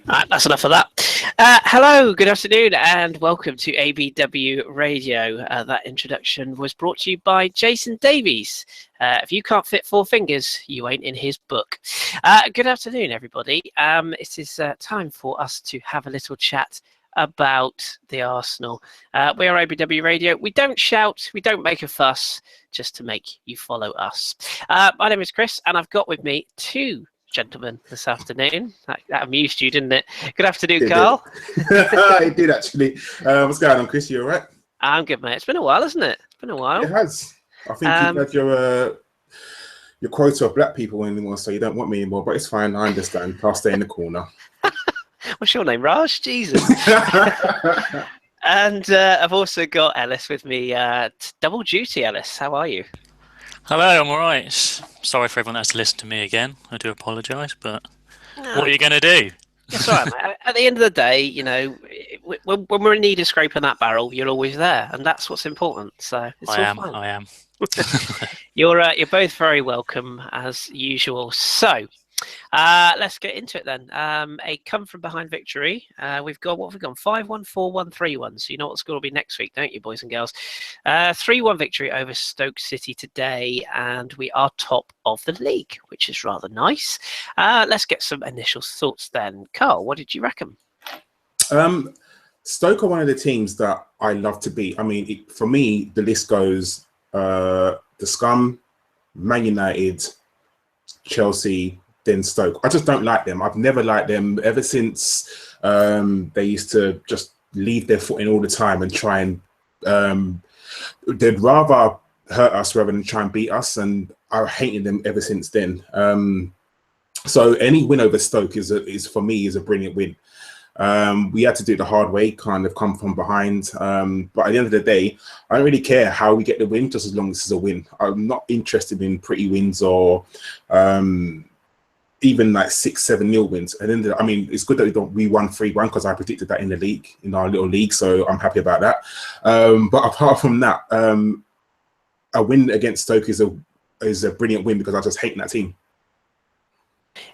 Right, that's enough of that. Hello, good afternoon, and welcome to ABW Radio. That introduction was brought to you by Jason Davies. If you can't fit four fingers, you ain't in his book. Good afternoon, everybody. It is time for us to have a little chat about the Arsenal. We are ABW Radio. We don't shout, we don't make a fuss, just to make you follow us. My name is Kris, and I've got with me two gentlemen this afternoon. That amused you, didn't it? Good afternoon, Karl. It did, actually. What's going on, Kris? You all right? I'm good, mate. It's been a while, hasn't it? It's been a while. It has. I think you've had your quota of black people anymore, so you don't want me anymore, but it's fine. I understand. I'll stay in the corner. What's your name, Raj? Jesus. And I've also got Ellis with me. Double duty, Ellis. How are you? Hello, I'm all right. Sorry for everyone that has to listen to me again. I do apologise, but what are you going to do? It's all right, mate. At the end of the day, you know, when we're in need of scraping that barrel, you're always there, and that's what's important. So it's I fine. am. You're both very welcome as usual. So let's get into it then. A come from behind victory. We've gone 5-1, 4-1, 3-1. So you know what the score will be next week, don't you, boys and girls? 3-1 victory over Stoke City today, and we are top of the league, which is rather nice. Let's get some initial thoughts then. Karl, what did you reckon? Stoke are one of the teams that I love to beat. I mean, for me, the list goes the Scum, Man United, Chelsea, then Stoke. I just don't like them. I've never liked them ever since they used to just leave their foot in all the time and try and they'd rather hurt us rather than try and beat us, and I hated them ever since then. So any win over Stoke is for me is a brilliant win. We had to do it the hard way, kind of come from behind. But at the end of the day, I don't really care how we get the win, just as long as it's a win. I'm not interested in pretty wins or even like 6-7-0 wins. And then, I mean, it's good that we won 3-1 because I predicted that in the league, in our little league. So I'm happy about that. But apart from that, a win against Stoke is a brilliant win because I just hate that team.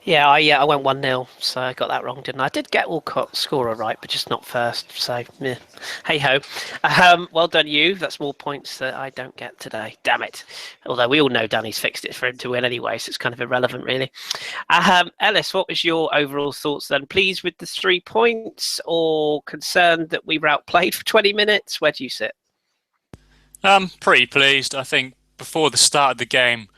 Yeah, I went 1-0, so I got that wrong, didn't I? I did get Walcott's scorer right, but just not first. So, yeah. Hey ho. Well done, you. That's more points that I don't get today. Damn it. Although we all know Danny's fixed it for him to win anyway, so it's kind of irrelevant, really. Ellis, what was your overall thoughts then? Pleased with the 3 points, or concerned that we were outplayed for 20 minutes? Where do you sit? Pretty pleased. I think before the start of the game,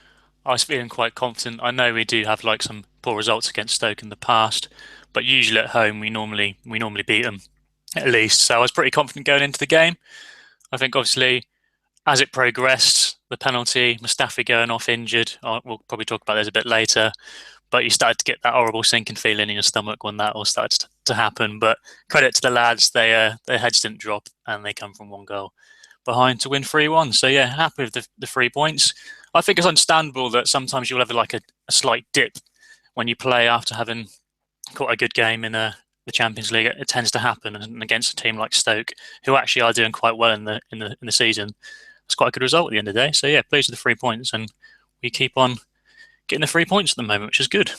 I was feeling quite confident. I know we do have like some poor results against Stoke in the past, but usually at home we normally beat them at least. So I was pretty confident going into the game. I think obviously as it progressed, the penalty, Mustafi going off injured, we'll probably talk about this a bit later, but you started to get that horrible sinking feeling in your stomach when that all started to happen. But credit to the lads, their heads didn't drop and they come from 1 goal behind to win 3-1. So yeah, happy with the 3 points. I think it's understandable that sometimes you'll have like a slight dip when you play after having quite a good game in the Champions League. It tends to happen, and against a team like Stoke, who actually are doing quite well in the season, it's quite a good result at the end of the day. So yeah, pleased with the 3 points, and we keep on getting the 3 points at the moment, which is good.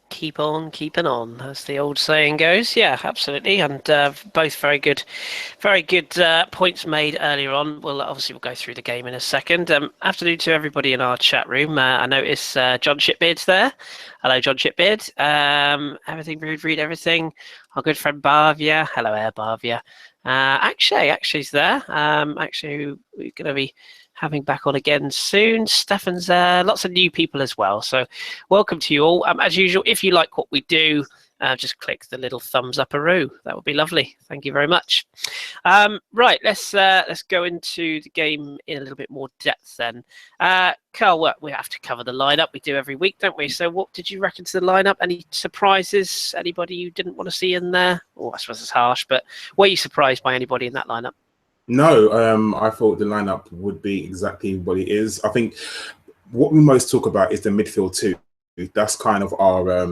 Keep on keeping on, as the old saying goes. Yeah, absolutely. And both very good points made earlier on. We'll go through the game in a second. Afternoon to everybody in our chat room. I notice John Shipbeard's there. Hello, John Shipbeard. Everything, read everything. Our good friend Bhavya. Hello, Air Bhavya. Actually's there. Actually, we're going to be having back on again soon. Stefan's there. Lots of new people as well. So welcome to you all. As usual, if you like what we do, just click the little thumbs up-a-roo. That would be lovely. Thank you very much. Right, let's go into the game in a little bit more depth then. Karl, we have to cover the lineup. We do every week, don't we? So what did you reckon to the lineup? Any surprises? Anybody you didn't want to see in there? Oh, I suppose it's harsh, but were you surprised by anybody in that lineup? No, I thought the lineup would be exactly what it is. I think what we most talk about is the midfield too. That's kind of our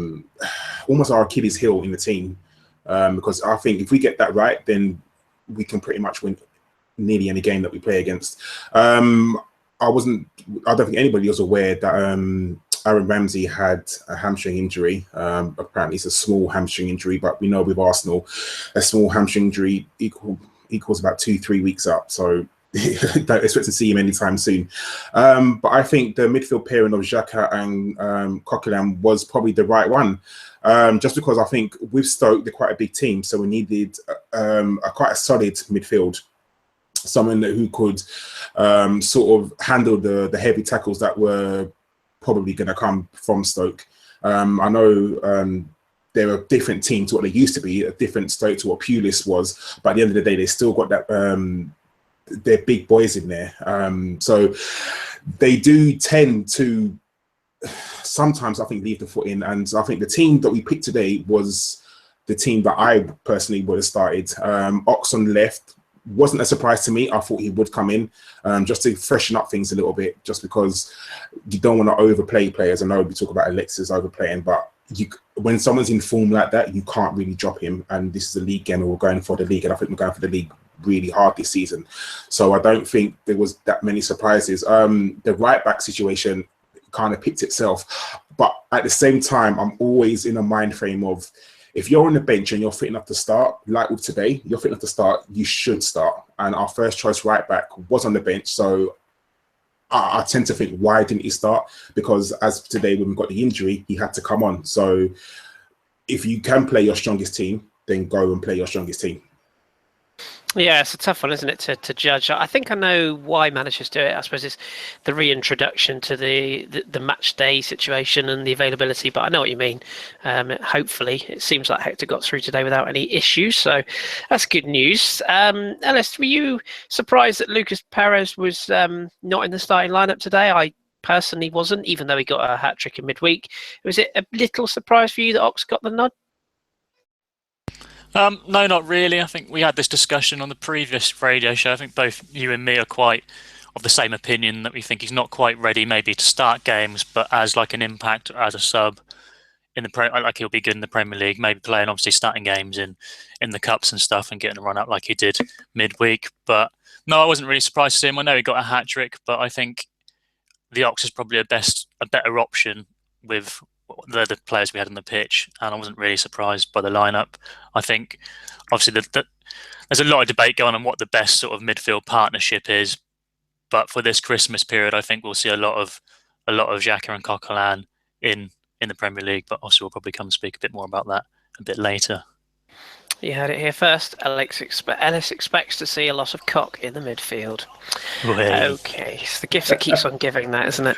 almost our Achilles heel in the team, because I think if we get that right, then we can pretty much win nearly any game that we play against. I don't think anybody was aware that Aaron Ramsey had a hamstring injury. Apparently it's a small hamstring injury, but we know with Arsenal, a small hamstring injury equals about 2-3 weeks up. So don't expect to see him anytime soon. But I think the midfield pairing of Xhaka and Coquelin was probably the right one. Just because I think with Stoke, they're quite a big team. So we needed quite a solid midfield. Someone who could sort of handle the heavy tackles that were probably going to come from Stoke. I know they're a different team to what they used to be, a different Stoke to what Pulis was. But at the end of the day, they still got that. They're big boys in there. So they do tend to sometimes, I think, leave the foot in. And I think the team that we picked today was the team that I personally would have started. Ox on the left. Wasn't a surprise to me. I thought he would come in just to freshen up things a little bit, just because you don't want to overplay players. I know we talk about Alexis overplaying, but when someone's in form like that, you can't really drop him. And this is a league game, and we're going for the league, and I think we're going for the league really hard this season. So I don't think there was that many surprises. The right back situation kind of picked itself, but at the same time, I'm always in a mind frame of, if you're on the bench and you're fit enough to start, like with today, you're fit enough to start, you should start. And our first choice right back was on the bench. So I tend to think, why didn't he start? Because as today, when we got the injury, he had to come on. So if you can play your strongest team, then go and play your strongest team. Yeah, it's a tough one, isn't it, to judge? I think I know why managers do it. I suppose it's the reintroduction to the match day situation and the availability, but I know what you mean. Hopefully, it seems like Hector got through today without any issues, so that's good news. Ellis, were you surprised that Lucas Perez was not in the starting lineup today? I personally wasn't, even though he got a hat-trick in midweek. Was it a little surprise for you that Ox got the nod? No, not really. I think we had this discussion on the previous radio show. I think both you and me are quite of the same opinion, that we think he's not quite ready maybe to start games, but as like an impact or as a sub in like he'll be good in the Premier League, maybe playing obviously starting games in the cups and stuff and getting a run up like he did midweek. But no, I wasn't really surprised to see him. I know he got a hat trick, but I think the Ox is probably a better option with the players we had on the pitch, and I wasn't really surprised by the lineup. I think obviously there's a lot of debate going on what the best sort of midfield partnership is, but for this Christmas period, I think we'll see a lot of Xhaka and Coquelin in the Premier League. But also we'll probably come and speak a bit more about that a bit later. You heard it here first. Ellis expects to see a lot of cock in the midfield. Okay, it's the gift that keeps on giving, that, isn't it?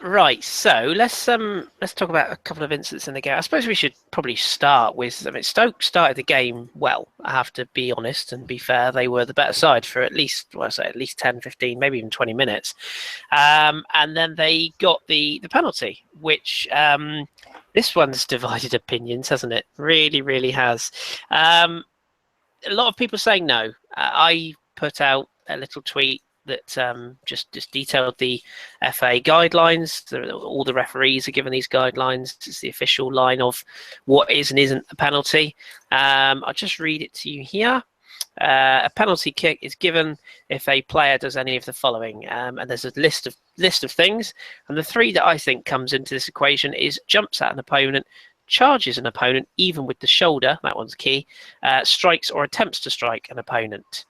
Right, so let's talk about a couple of incidents in the game. I suppose we should probably start with, Stoke started the game well. I have to be honest and be fair. They were the better side for at least 10, 15, maybe even 20 minutes. And then they got the penalty, which this one's divided opinions, hasn't it? Really, really has. A lot of people saying no. I put out a little tweet that just detailed the FA guidelines. All the referees are given these guidelines. It's the official line of what is and isn't a penalty. I'll just read it to you here. A penalty kick is given if a player does any of the following, and there's a list of things, and the three that I think comes into this equation is jumps at an opponent, charges an opponent even with the shoulder, that one's key, strikes or attempts to strike an opponent.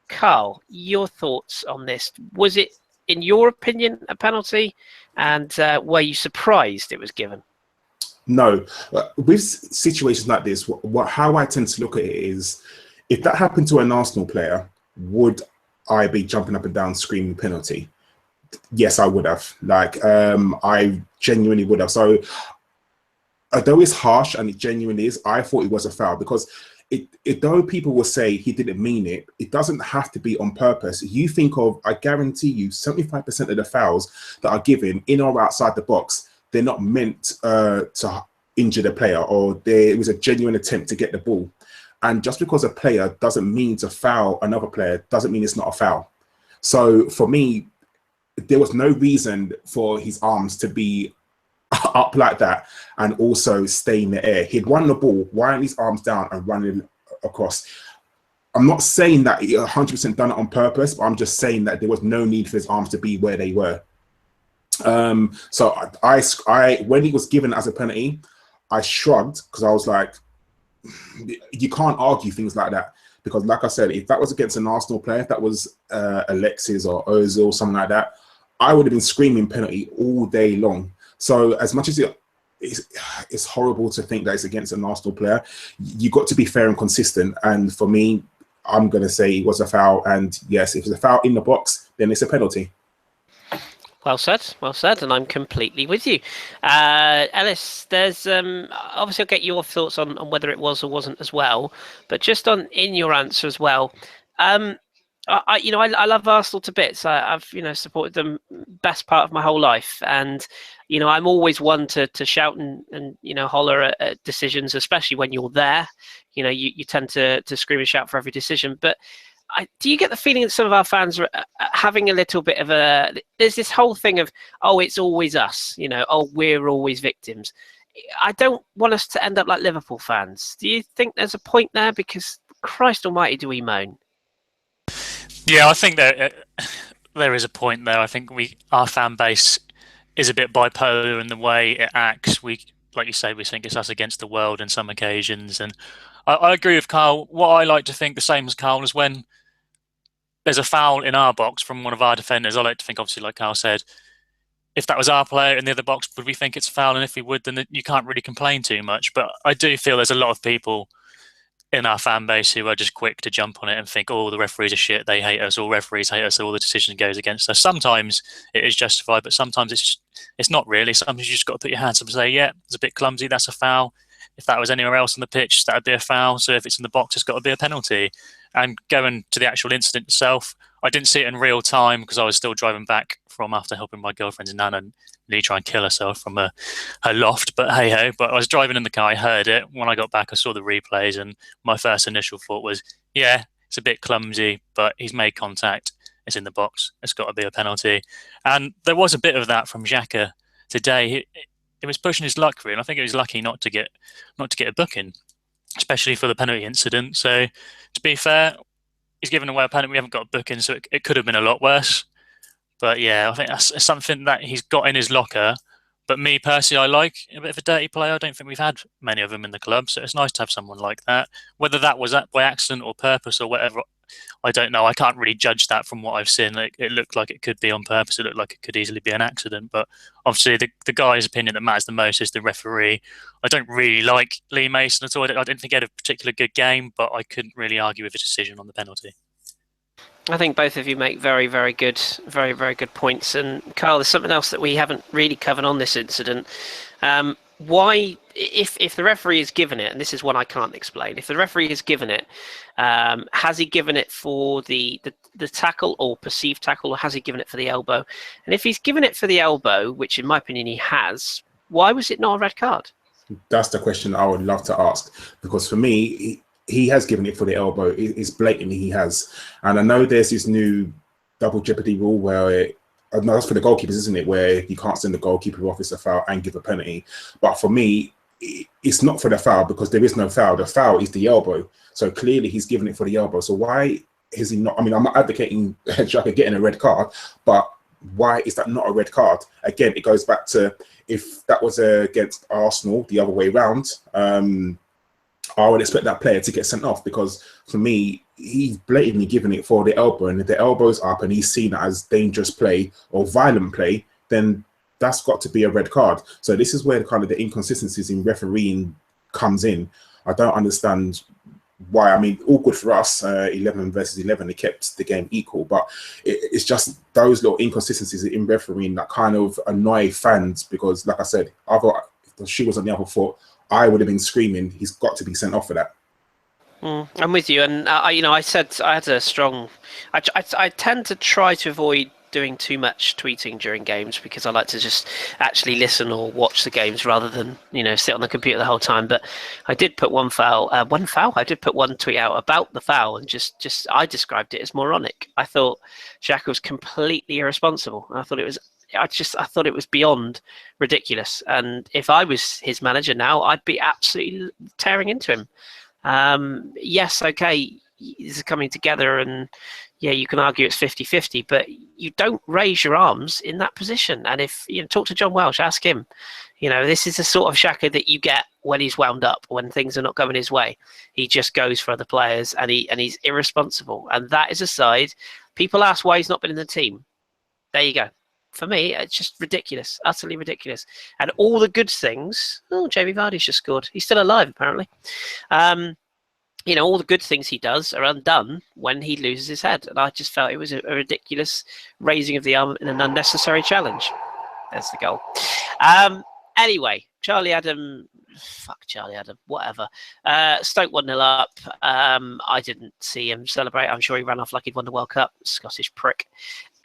Karl, your thoughts on this? Was it, in your opinion, a penalty, and were you surprised it was given? No. With situations like this, how I tend to look at it is, if that happened to an Arsenal player, would I be jumping up and down screaming penalty? Yes, I would have. I genuinely would have. So, although it's harsh and it genuinely is, I thought it was a foul, because though people will say he didn't mean it, it doesn't have to be on purpose. You think of, I guarantee you, 75% of the fouls that are given in or outside the box, they're not meant to injure the player, or it was a genuine attempt to get the ball. And just because a player doesn't mean to foul another player doesn't mean it's not a foul. So for me, there was no reason for his arms to be up like that and also stay in the air. He'd won the ball, why aren't his arms down and running across? I'm not saying that he 100% done it on purpose, but I'm just saying that there was no need for his arms to be where they were. So I when he was given as a penalty, I shrugged because I was like, you can't argue things like that. Because like I said, if that was against an Arsenal player, if that was Alexis or Ozil or something like that, I would have been screaming penalty all day long. So as much as it's horrible to think that it's against an Arsenal player, you got to be fair and consistent. And for me, I'm going to say it was a foul. And yes, if it's a foul in the box, then it's a penalty. Well said, and I'm completely with you. Ellis, there's obviously I'll get your thoughts on whether it was or wasn't as well, but just in your answer as well. I love Arsenal to bits. I've supported them best part of my whole life, and I'm always one to shout and holler at decisions, especially when you're there. You tend to scream and shout for every decision, but do you get the feeling that some of our fans are having a little bit of there's this whole thing of, oh, it's always us, we're always victims. I don't want us to end up like Liverpool fans. Do you think there's a point there? Because Christ almighty, do we moan? Yeah, I think there is a point there. I think our fan base is a bit bipolar in the way it acts. We, like you say, we think it's us against the world on some occasions. And I agree with Karl. What I like to think, the same as Karl, is when there's a foul in our box from one of our defenders, I like to think, obviously, like Karl said, if that was our player in the other box, would we think it's a foul? And if we would, then you can't really complain too much. But I do feel there's a lot of people in our fan base who are just quick to jump on it and think, oh, the referees are shit, they hate us, all referees hate us, all the decision goes against us. Sometimes it is justified, but sometimes it's not really. Sometimes you just got to put your hands up and say, yeah, it's a bit clumsy, that's a foul. If that was anywhere else on the pitch, that would be a foul. So if it's in the box, it's got to be a penalty. And going to the actual incident itself, I didn't see it in real time because I was still driving back from after helping my girlfriend's nana nearly try and kill herself from her loft. But hey ho, but I was driving in the car, I heard it. When I got back, I saw the replays, and my first initial thought was, yeah, it's a bit clumsy, but he's made contact. It's in the box. It's got to be a penalty. And there was a bit of that from Xhaka today. It was pushing his luck, really. I think he was lucky not to get a booking, especially for the penalty incident. So to be fair, he's given away a penalty. We haven't got a booking, so it could have been a lot worse. But yeah, I think that's something that he's got in his locker. But me personally, I like a bit of a dirty player. I don't think we've had many of them in the club, so it's nice to have someone like that. Whether that was by accident or purpose or whatever, I don't know. I can't really judge that from what I've seen. It looked like it could be on purpose. It looked like it could easily be an accident. But obviously, the guy's opinion that matters the most is the referee. I don't really like Lee Mason at all. I didn't think he had a particularly good game, but I couldn't really argue with his decision on the penalty. I think both of you make very, very good points. And Karl, there's something else that we haven't really covered on this incident. Why, if the referee has given it, and this is one I can't explain, if the referee has given it, has he given it for the tackle or perceived tackle, or has he given it for the elbow? And if he's given it for the elbow, which in my opinion he has, why was it not a red card? That's the question I would love to ask, because for me, he has given it for the elbow. It's blatantly he has. And I know there's this new double jeopardy rule where no, that's for the goalkeepers, isn't it? Where you can't send the goalkeeper off as a foul and give a penalty. But for me, it's not for the foul because there is no foul. The foul is the elbow. So clearly he's given it for the elbow. So why is he not? I mean, I'm not advocating Xhaka getting a red card, but why is that not a red card? Again, it goes back to if that was against Arsenal the other way around, I would expect that player to get sent off, because for me, he's blatantly given it for the elbow, and if the elbow's up and he's seen it as dangerous play or violent play, then that's got to be a red card. So this is where kind of the inconsistencies in refereeing comes in. I don't understand why. I mean, all good for us, 11 versus 11, they kept the game equal, but it's just those little inconsistencies in refereeing that kind of annoy fans, because like I said, if the shoe was on the other foot, I would have been screaming, he's got to be sent off for that. I'm with you, and I said I had a strong. I tend to try to avoid doing too much tweeting during games because I like to just actually listen or watch the games rather than sit on the computer the whole time. But I did put one foul. I did put one tweet out about the foul, and just I described it as moronic. I thought Xhaka was completely irresponsible. I thought it was beyond ridiculous. And if I was his manager now, I'd be absolutely tearing into him. Yes, okay, this is coming together, and yeah, you can argue it's 50-50, but you don't raise your arms in that position. And if talk to John Welsh, ask him. This is the sort of Xhaka that you get when he's wound up, when things are not going his way. He just goes for other players, and he's irresponsible. And that is a side. People ask why he's not been in the team. There you go. For me, it's just ridiculous, utterly ridiculous. And all the good things. Oh, Jamie Vardy's just scored. He's still alive, apparently. All the good things he does are undone when he loses his head. And I just felt it was a ridiculous raising of the arm in an unnecessary challenge. There's the goal. Anyway, Charlie Adam, whatever. Stoke 1-0 up. I didn't see him celebrate. I'm sure he ran off like he'd won the World Cup. Scottish prick.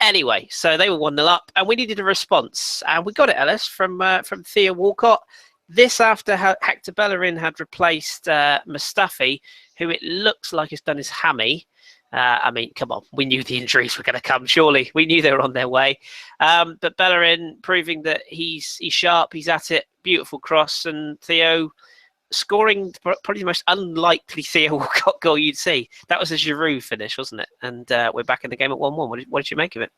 Anyway, so they were 1-0 up, and we needed a response. And we got it, Ellis, from Theo Walcott. This after Hector Bellerin had replaced Mustafi, who it looks like has done his hammy. I mean, come on, we knew the injuries were going to come, surely. We knew they were on their way. But Bellerin proving that he's sharp, he's at it, beautiful cross, and Theo scoring probably the most unlikely Theo Walcott goal you'd see. That was a Giroud finish, wasn't it? And we're back in the game at 1-1. What did you make of it?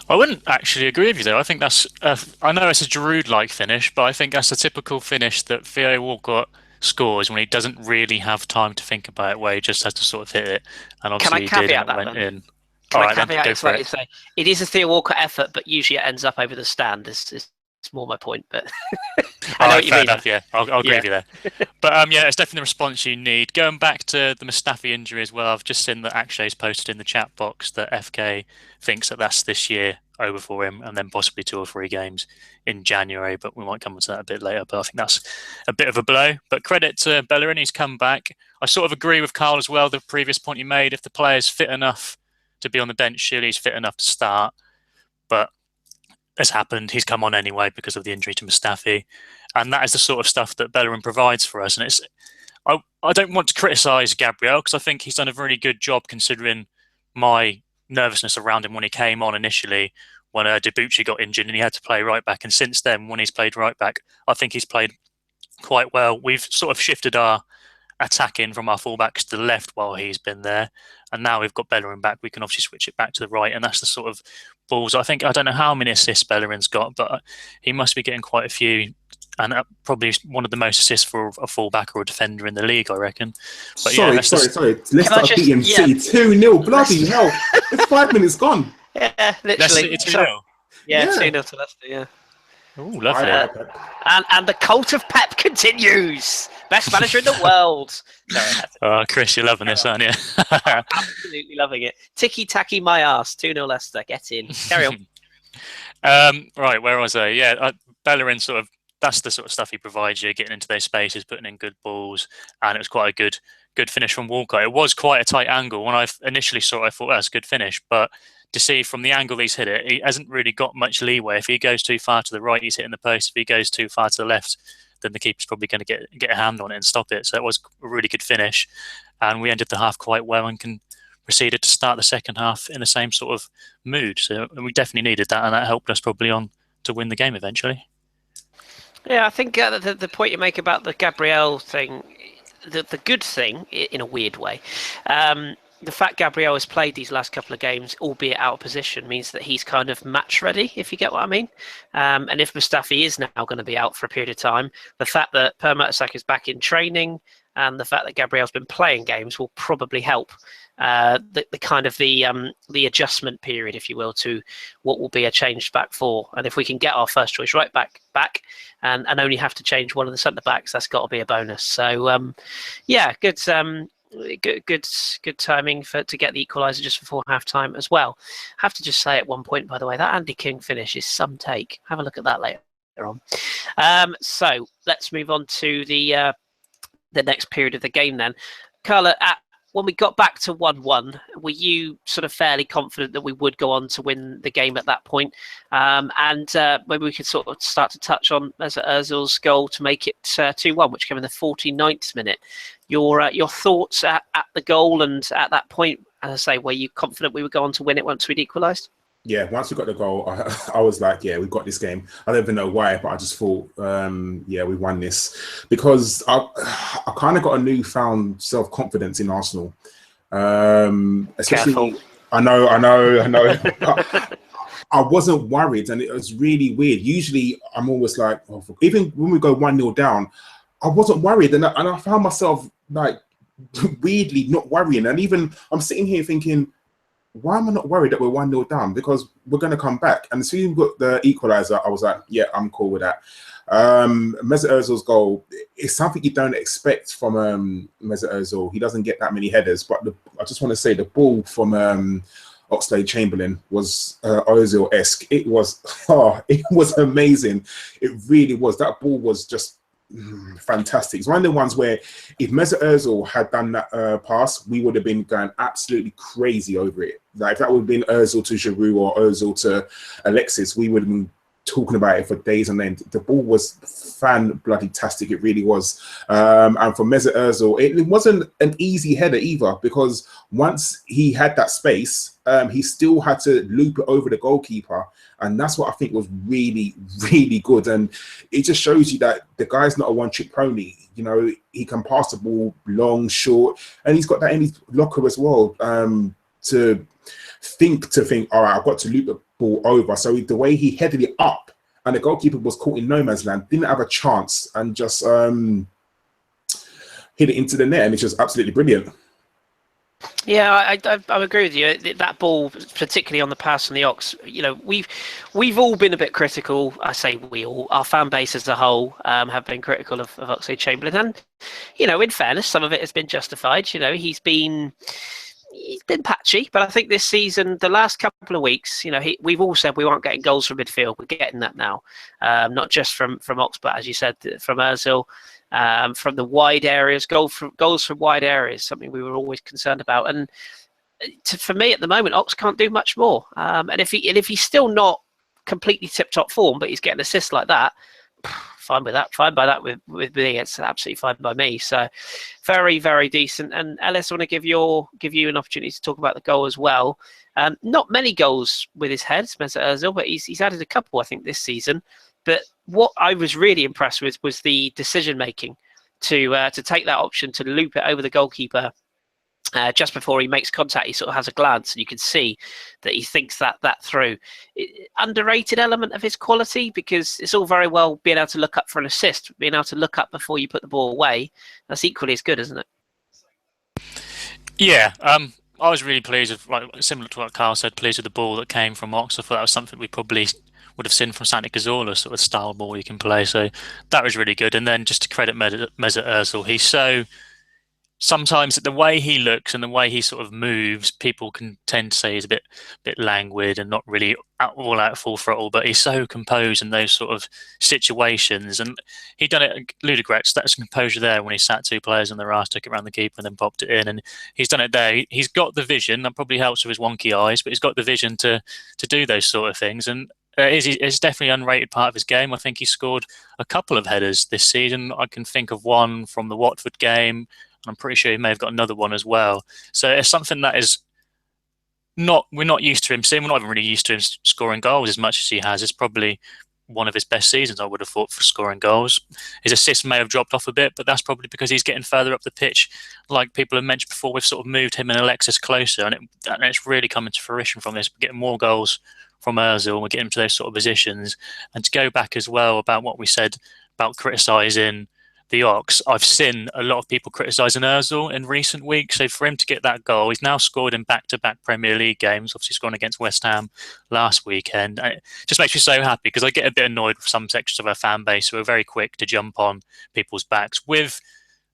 I wouldn't actually agree with you, though. I think that's I know it's a Giroud-like finish, but I think that's a typical finish that Theo Walcott scores when he doesn't really have time to think about it, where he just has to sort of hit it. And obviously he did, and it went in. Can I caveat it slightly? Say it is a Theo Walcott effort, but usually it ends up over the stand. It's more my point, but I know what you mean. Enough, yeah, I'll agree with you there. But yeah, it's definitely the response you need. Going back to the Mustafi injury as well, I've just seen that Akshay's posted in the chat box that FK thinks that that's this year over for him, and then possibly 2 or 3 games in January, but we might come on to that a bit later. But I think that's a bit of a blow. But credit to Bellerin, he's come back. I sort of agree with Karl as well, the previous point he made. If the player's fit enough to be on the bench, surely he's fit enough to start. But has happened, he's come on anyway because of the injury to Mustafi, and that is the sort of stuff that Bellerin provides for us. And I don't want to criticise Gabriel because I think he's done a really good job considering my nervousness around him when he came on initially, when Debuchy got injured and he had to play right back. And since then, when he's played right back, I think he's played quite well. We've sort of shifted our attacking from our fullbacks to the left while he's been there, and now we've got Bellerin back. We can obviously switch it back to the right, and that's the sort of balls. I don't know how many assists Bellerin's got, but he must be getting quite a few, and probably one of the most assists for a fullback or a defender in the league, I reckon. But sorry. Leicester beating City 2-0. Bloody hell! It's 5 minutes gone. Yeah, literally. Leicester 2-0. Yeah, 2-0 to Leicester. Yeah. Oh, lovely. And the cult of Pep continues. Best manager in the world. Oh, Kris, you're loving this, aren't you? Absolutely loving it. Ticky-tacky my ass. 2-0 Leicester. Get in. Carry on. Right, where was I? Yeah, Bellerin sort of, that's the sort of stuff he provides you, getting into those spaces, putting in good balls, and it was quite a good finish from Walcott. It was quite a tight angle. When I initially saw it, I thought that's a good finish, but to see from the angle he's hit it, he hasn't really got much leeway. If he goes too far to the right, he's hitting the post. If he goes too far to the left, then the keeper's probably going to get a hand on it and stop it. So it was a really good finish, and we ended the half quite well and proceeded to start the second half in the same sort of mood. So we definitely needed that, and that helped us probably on to win the game eventually. Yeah, I think the point you make about the Gabriel thing, the good thing, in a weird way, the fact Gabriel has played these last couple of games, albeit out of position, means that he's kind of match ready, if you get what I mean. And if Mustafi is now going to be out for a period of time, the fact that Per Mertesacker is back in training and the fact that Gabriel's been playing games will probably help the adjustment period, if you will, to what will be a changed back four. And if we can get our first choice right back and only have to change one of the centre backs, that's got to be a bonus. So yeah, good timing to get the equaliser just before half time as well. I have to just say at one point, by the way, that Andy King finish is some take. Have a look at that later on. So let's move on to the next period of the game then. Karl, at when we got back to 1-1, were you sort of fairly confident that we would go on to win the game at that point? And maybe we could sort of start to touch on Mesut Ozil's goal to make it 2-1, which came in the 49th minute. Your thoughts at the goal and at that point, as I say, were you confident we would go on to win it once we'd equalised? Yeah, once we got the goal, I was like, yeah, we got this game. I don't even know why, but I just thought, yeah, we won this. Because I kind of got a newfound self-confidence in Arsenal. Especially, Careful. I know. I wasn't worried, and it was really weird. Usually, I'm always like, oh, even when we go 1-0 down, I wasn't worried. And I found myself like weirdly not worrying. And even I'm sitting here thinking, why am I not worried that we're 1-0 down? Because we're going to come back. And as soon as we got the equaliser, I was like, yeah, I'm cool with that. Mesut Ozil's goal is something you don't expect from Mesut Ozil. He doesn't get that many headers. But I just want to say the ball from Oxlade-Chamberlain was Ozil-esque. It was amazing. It really was. That ball was just fantastic. It's one of the ones where if Mesut Ozil had done that pass, we would have been going absolutely crazy over it. Like if that would have been Ozil to Giroud or Ozil to Alexis, we would have been talking about it for days on end. The ball was fan-bloody-tastic. It really was. And for Mesut Ozil, it wasn't an easy header either, because once he had that space, he still had to loop it over the goalkeeper. And that's what I think was really, really good. And it just shows you that the guy's not a one-trick pony. You know, he can pass the ball long, short, and he's got that in his locker as well, to think, all right, I've got to loop the ball over. So the way he headed it up, and the goalkeeper was caught in no man's land, didn't have a chance, and just hit it into the net, and it's just absolutely brilliant. Yeah, I agree with you. That ball, particularly on the pass from the Ox, you know, we've all been a bit critical. I say we all, our fan base as a whole, have been critical of Oxlade-Chamberlain, and you know, in fairness, some of it has been justified. You know, he's been patchy, but I think this season, the last couple of weeks, you know, we've all said we weren't getting goals from midfield. We're getting that now, not just from Ox, but as you said, from Ozil. From the wide areas, goals from wide areas, something we were always concerned about. And for me at the moment, Ox can't do much more. And if he's still not completely tip-top form, but he's getting assists like that, fine with that. Fine by that with me. It's absolutely fine by me. So very, very decent. And Ellis, I want to give you an opportunity to talk about the goal as well. Not many goals with his head, Mesut Ozil, but he's added a couple, I think, this season. But what I was really impressed with was the decision making to take that option to loop it over the goalkeeper just before he makes contact. He sort of has a glance, and you can see that he thinks that through. Underrated element of his quality, because it's all very well being able to look up for an assist, being able to look up before you put the ball away. That's equally as good, isn't it? Yeah. I was really pleased with, like, similar to what Karl said, pleased with the ball that came from Ox. I thought that was something we probably would have seen from Santi Cazorla, sort of style ball he can play. So that was really good. And then just to credit Mesut Ozil, he's so, sometimes the way he looks and the way he sort of moves, people can tend to say he's a bit languid and not really all out full throttle, but he's so composed in those sort of situations. And he done it, Ludogorets, that was composure there when he sat two players on their ass, took it around the keeper and then popped it in. And he's done it there. He's got the vision, that probably helps with his wonky eyes, but he's got the vision to do those sort of things. And it's definitely an underrated part of his game. I think he scored a couple of headers this season. I can think of one from the Watford game. I'm pretty sure he may have got another one as well. So it's something that is we're not used to him seeing. We're not even really used to him scoring goals as much as he has. It's probably one of his best seasons, I would have thought, for scoring goals. His assists may have dropped off a bit, but that's probably because he's getting further up the pitch. Like people have mentioned before, we've sort of moved him and Alexis closer, and it's really coming to fruition from this. We're getting more goals from Ozil, and we're getting to those sort of positions. And to go back as well about what we said about criticising the Ox, I've seen a lot of people criticising Ozil in recent weeks. So for him to get that goal, he's now scored in back-to-back Premier League games, obviously scoring against West Ham last weekend. And it just makes me so happy, because I get a bit annoyed with some sections of our fan base who are very quick to jump on people's backs with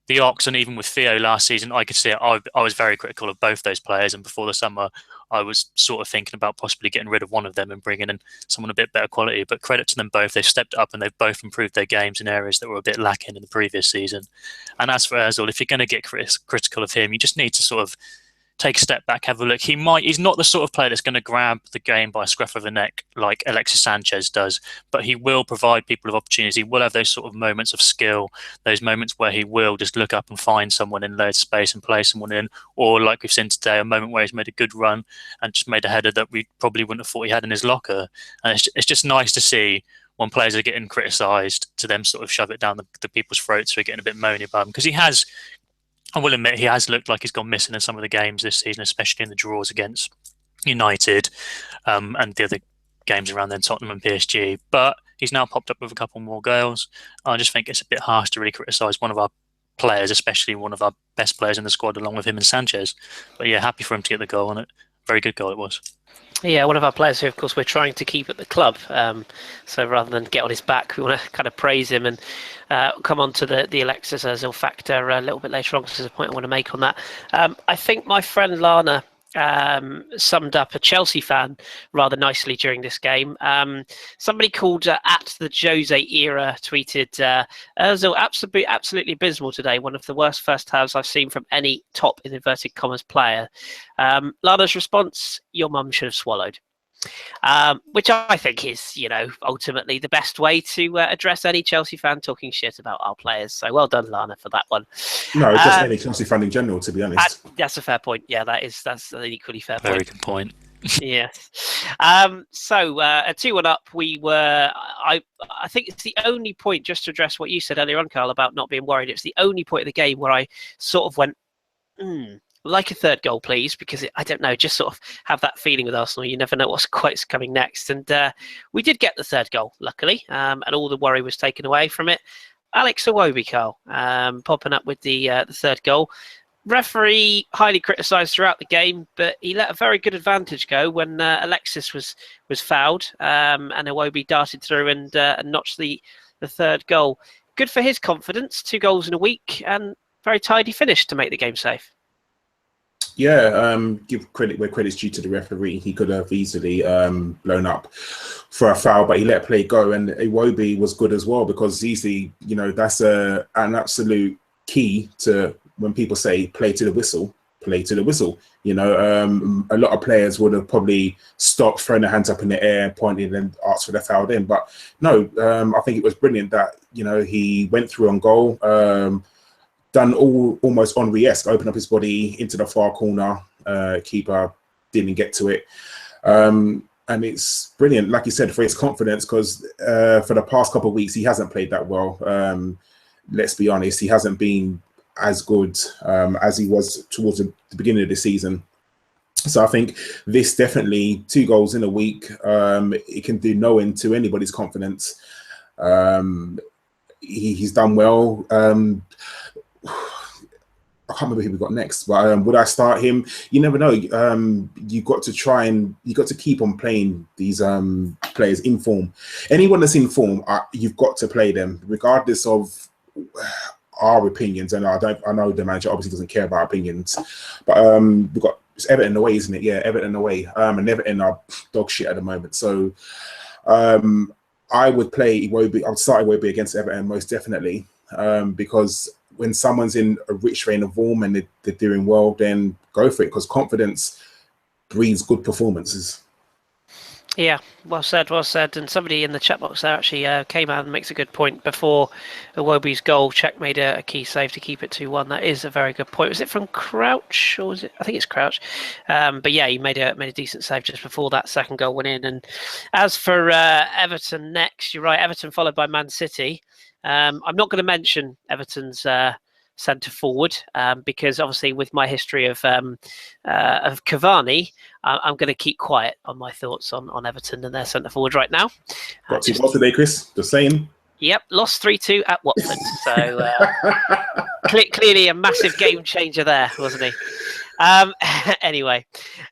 the Ox, and even with Theo last season, I could see it. I was very critical of both those players, and before the summer, I was sort of thinking about possibly getting rid of one of them and bringing in someone a bit better quality. But credit to them both; they've stepped up and they've both improved their games in areas that were a bit lacking in the previous season. And as for Ozil, if you're going to get critical of him, you just need to sort of take a step back, have a look. He's not the sort of player that's going to grab the game by a scruff of the neck like Alexis Sanchez does, but he will provide people with opportunities. He will have those sort of moments of skill, those moments where he will just look up and find someone in loads of space and play someone in, or like we've seen today, a moment where he's made a good run and just made a header that we probably wouldn't have thought he had in his locker. And it's just nice to see when players are getting criticised to them sort of shove it down the people's throats who are getting a bit moany about him, because I will admit he has looked like he's gone missing in some of the games this season, especially in the draws against United and the other games around then, Tottenham and PSG. But he's now popped up with a couple more goals. I just think it's a bit harsh to really criticise one of our players, especially one of our best players in the squad, along with him and Sanchez. But yeah, happy for him to get the goal on it. Very good goal it was. Yeah, one of our players who, of course, we're trying to keep at the club. So rather than get on his back, we want to kind of praise him and come on to the Alexis Ozil factor a little bit later on, because there's a point I want to make on that. I think my friend Lana summed up a Chelsea fan rather nicely during this game. Somebody called at the Jose era tweeted, Ozil absolutely abysmal today, one of the worst first halves I've seen from any top, in inverted commas, player. Lana's response, your mum should have swallowed. Which I think is, ultimately the best way to address any Chelsea fan talking shit about our players. So well done, Lana, for that one. No, just any Chelsea fan in general, to be honest. That's a fair point. Yeah, that's an equally fair point. Very good point. Yes. So a 2-1 up. We were. I think it's the only point, just to address what you said earlier on, Karl, about not being worried. It's the only point of the game where I sort of went, like a third goal, please, because I don't know, just sort of have that feeling with Arsenal. You never know what's quite coming next. And we did get the third goal, luckily, and all the worry was taken away from it. Alex Iwobi, Karl, popping up with the third goal. Referee highly criticised throughout the game, but he let a very good advantage go when Alexis was fouled, and Iwobi darted through and notched the third goal. Good for his confidence, 2 goals in a week, and very tidy finish to make the game safe. Yeah, give credit where credit's due to the referee. He could have easily blown up for a foul, but he let play go. And Iwobi was good as well, because easily, that's an absolute key to when people say play to the whistle, play to the whistle. A lot of players would have probably stopped, thrown their hands up in the air, pointed and asked for the foul then. But no, I think it was brilliant that, he went through on goal. Done almost Henry-esque, opened up his body into the far corner. Keeper didn't get to it. And it's brilliant, like you said, for his confidence, because for the past couple of weeks, he hasn't played that well. Let's be honest, he hasn't been as good as he was towards the beginning of the season. So I think this definitely, 2 goals in a week, it can do no end to anybody's confidence. He's done well. I can't remember who we got next, but would I start him? You never know. You've got to keep on playing these players in form. Anyone that's in form, you've got to play them, regardless of our opinions. And I know the manager obviously doesn't care about our opinions, but we've got it's Everton away, isn't it? Yeah, Everton away. And Everton are dog shit at the moment. So I would play Iwobi. I would start Iwobi against Everton most definitely, because when someone's in a rich vein of form and they're doing well, then go for it, because confidence breeds good performances. Yeah, well said. And somebody in the chat box there actually came out and makes a good point. Before Iwobi's goal, Czech made a key save to keep it 2-1. That is a very good point. Was it from Crouch, or was it? I think it's Crouch. But yeah, he made a decent save just before that second goal went in. And as for Everton next, you're right, Everton followed by Man City. I'm not going to mention Everton's centre forward because obviously with my history of Cavani, I'm going to keep quiet on my thoughts on Everton and their centre forward right now. Got 2 goals today, Kris. Just saying. Yep, lost 3-2 at Watford. So clearly a massive game changer there, wasn't he? Anyway,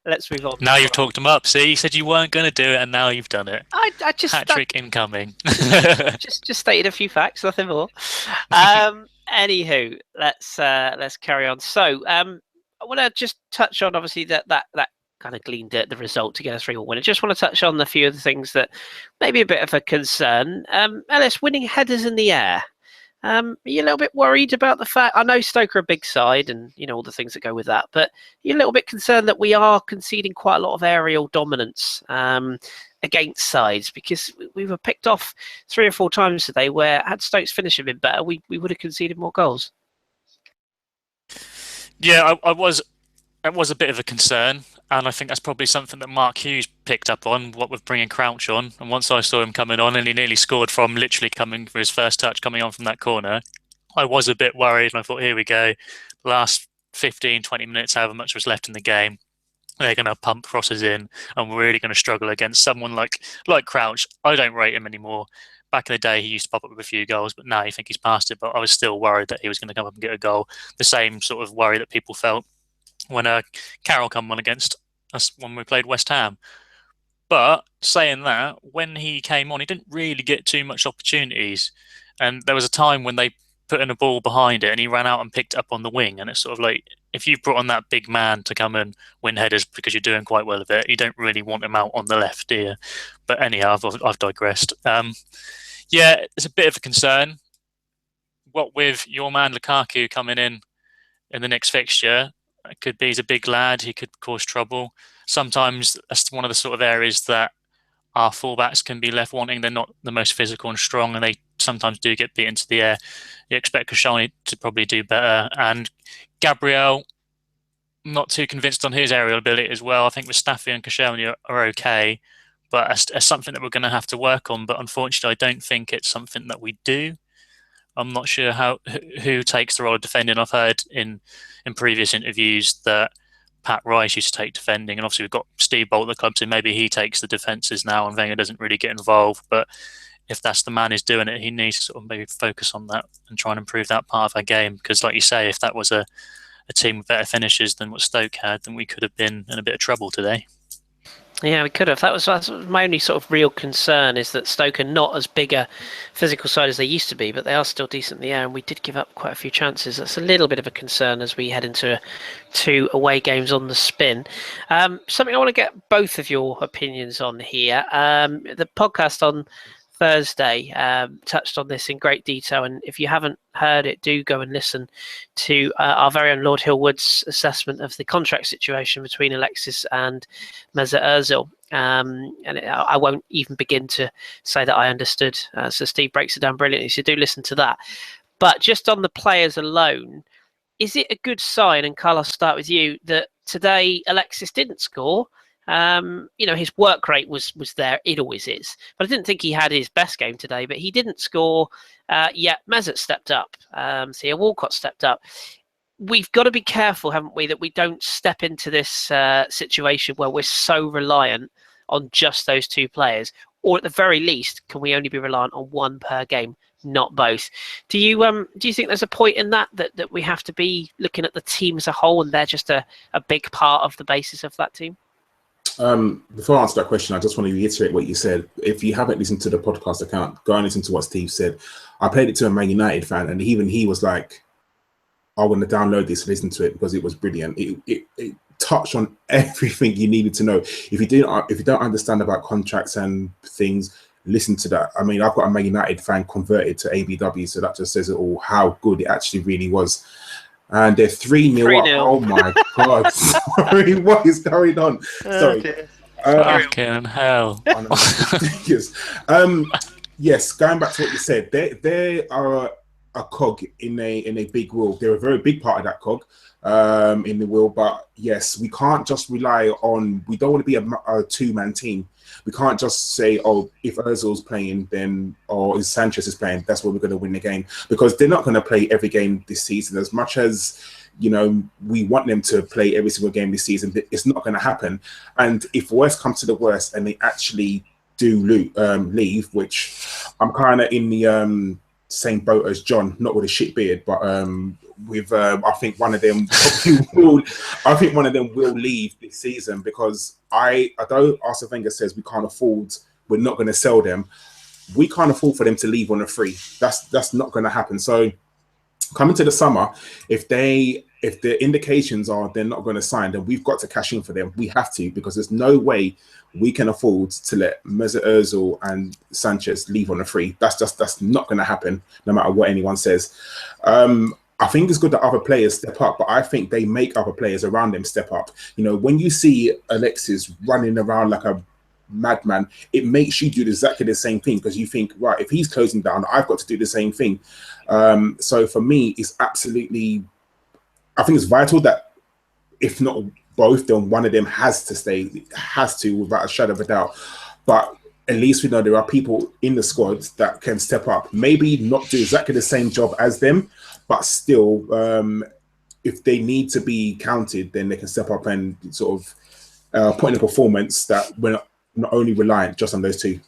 let's move on. Now you've talked them up. See, you said you weren't going to do it, and now you've done it. I just Hat-trick incoming. just stated a few facts, nothing more. Anywho, let's carry on. So, I want to just touch on obviously that kind of gleaned the result to get a 3-1 win. I just want to touch on a few of the things that maybe a bit of a concern. Ellis, winning headers in the air. Are you a little bit worried about the fact? I know Stoke are a big side, and all the things that go with that. But you're a little bit concerned that we are conceding quite a lot of aerial dominance against sides, because we were picked off 3 or 4 times today. Where had Stoke's finishing been better, we would have conceded more goals. Yeah, I was. It was a bit of a concern, and I think that's probably something that Mark Hughes picked up on, what with bringing Crouch on. And once I saw him coming on, and he nearly scored from literally coming for his first touch, coming on from that corner, I was a bit worried, and I thought, here we go. Last 15, 20 minutes, however much was left in the game, they're going to pump crosses in, and we're really going to struggle against someone like Crouch. I don't rate him anymore. Back in the day, he used to pop up with a few goals, but now I think he's past it. But I was still worried that he was going to come up and get a goal. The same sort of worry that people felt when Karl come on against us when we played West Ham. But saying that, when he came on, he didn't really get too much opportunities. And there was a time when they put in a ball behind it and he ran out and picked it up on the wing. And it's sort of like, if you've brought on that big man to come and win headers because you're doing quite well with it, you don't really want him out on the left, do you? But anyhow, I've digressed. Yeah, it's a bit of a concern. What with your man Lukaku coming in the next fixture, it could be, he's a big lad, he could cause trouble. Sometimes that's one of the sort of areas that our fullbacks can be left wanting. They're not the most physical and strong, and they sometimes do get beat into the air. You expect Koscielny to probably do better. And Gabriel, not too convinced on his aerial ability as well. I think Mustafi and Koscielny are okay, but as something that we're going to have to work on. But unfortunately, I don't think it's something that we do. I'm not sure who takes the role of defending. I've heard in previous interviews that Pat Rice used to take defending, and obviously we've got Steve Bolt at the club, so maybe he takes the defences now and Wenger doesn't really get involved. But if that's the man who's doing it, he needs to sort of maybe focus on that and try and improve that part of our game. Because like you say, if that was a team with better finishes than what Stoke had, then we could have been in a bit of trouble today. Yeah, we could have. That's my only sort of real concern, is that Stoke are not as big a physical side as they used to be, but they are still decent in the air, and we did give up quite a few chances. That's a little bit of a concern as we head into 2 away games on the spin. Something I want to get both of your opinions on here. The podcast on Thursday touched on this in great detail, and if you haven't heard it, do go and listen to our very own Lord Hillwood's assessment of the contract situation between Alexis and Mesut Ozil. I won't even begin to say that I understood. So Steve breaks it down brilliantly, so do listen to that. But just on the players alone, is it a good sign, and Karl, I'll start with you, that today Alexis didn't score? His work rate was there. It always is. But I didn't think he had his best game today, but he didn't score. Yet Mesut stepped up. Theo Walcott stepped up. We've got to be careful, haven't we, that we don't step into this situation where we're so reliant on just those 2 players. Or at the very least, can we only be reliant on 1 per game, not both? Do you think there's a point in that we have to be looking at the team as a whole, and they're just a big part of the basis of that team? Before I answer that question, I just want to reiterate what you said. If you haven't listened to the podcast account, go and listen to what Steve said. I played it to a Man United fan, and even he was like, I want to download this and listen to it because it was brilliant. It touched on everything you needed to know. If you don't understand about contracts and things, listen to that. I mean, I've got a Man United fan converted to ABW, so that just says it all, how good it actually really was. And they're 3-0 up. Oh my God. Sorry, what is going on? Sorry. Fucking hell. Yes, going back to what you said, they are a cog in a big wheel. They're a very big part of that cog in the wheel. But yes, we can't just rely on, we don't want to be a 2-man team. We can't just say, oh, if Ozil's playing, then, or if Sanchez is playing, that's where we're going to win the game. Because they're not going to play every game this season. As much as, we want them to play every single game this season, it's not going to happen. And if worst comes to the worst and they actually do leave, which I'm kind of in the same boat as John, not with a shit beard, but with I think one of them will. I think one of them will leave this season because although Arsene Wenger says we can't afford, we're not going to sell them. We can't afford for them to leave on a free. That's not going to happen. So coming to the summer, if the indications are they're not going to sign, then we've got to cash in for them. We have to, because there's no way we can afford to let Mesut Ozil and Sanchez leave on a free. That's not going to happen, no matter what anyone says. I think it's good that other players step up, but I think they make other players around them step up. You know, when you see Alexis running around like a madman, it makes you do exactly the same thing, because you think, right, if he's closing down, I've got to do the same thing. So for me, it's absolutely, I think it's vital that if not both, then one of them has to stay, without a shadow of a doubt. But at least we know there are people in the squad that can step up, maybe not do exactly the same job as them, but still, if they need to be counted, then they can step up and sort of put in a performance that we're not only reliant just on those two.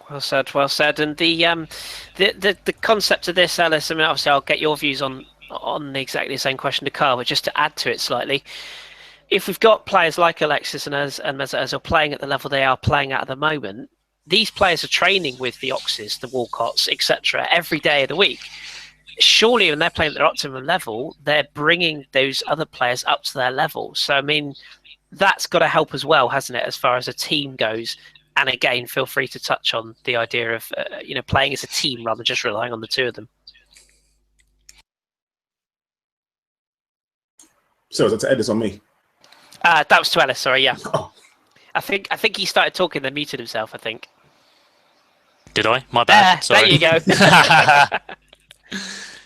Well said, well said. And the concept of this, Ellis, I mean, obviously I'll get your views on exactly the same question to Karl, but just to add to it slightly, if we've got players like Alexis and Mesut Ozil playing at the level they are playing at the moment, these players are training with the Oxes, the Walcotts, etc. every day of the week. Surely when they're playing at their optimum level, they're bringing those other players up to their level. So, I mean, that's got to help as well, hasn't it, as far as a team goes? And again, feel free to touch on the idea of playing as a team rather than just relying on the two of them. So is that to Ellis on me? That was to Ellis, sorry, yeah. Oh. I think he started talking, then muted himself, I think. Did I? My bad. Sorry. There you go.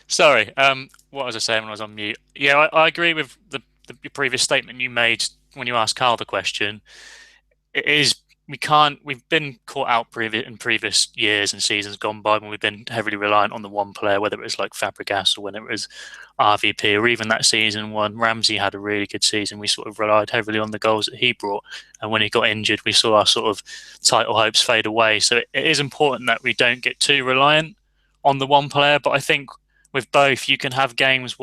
Sorry. What was I saying when I was on mute? Yeah, I agree with the previous statement you made when you asked Karl the question. It is, we've been caught out in previous years and seasons gone by when we've been heavily reliant on the one player, whether it was like Fabregas or when it was RVP, or even that season when Ramsey had a really good season, we sort of relied heavily on the goals that he brought. And when he got injured, we saw our sort of title hopes fade away. So it is important that we don't get too reliant on the one player. But I think with both, you can have games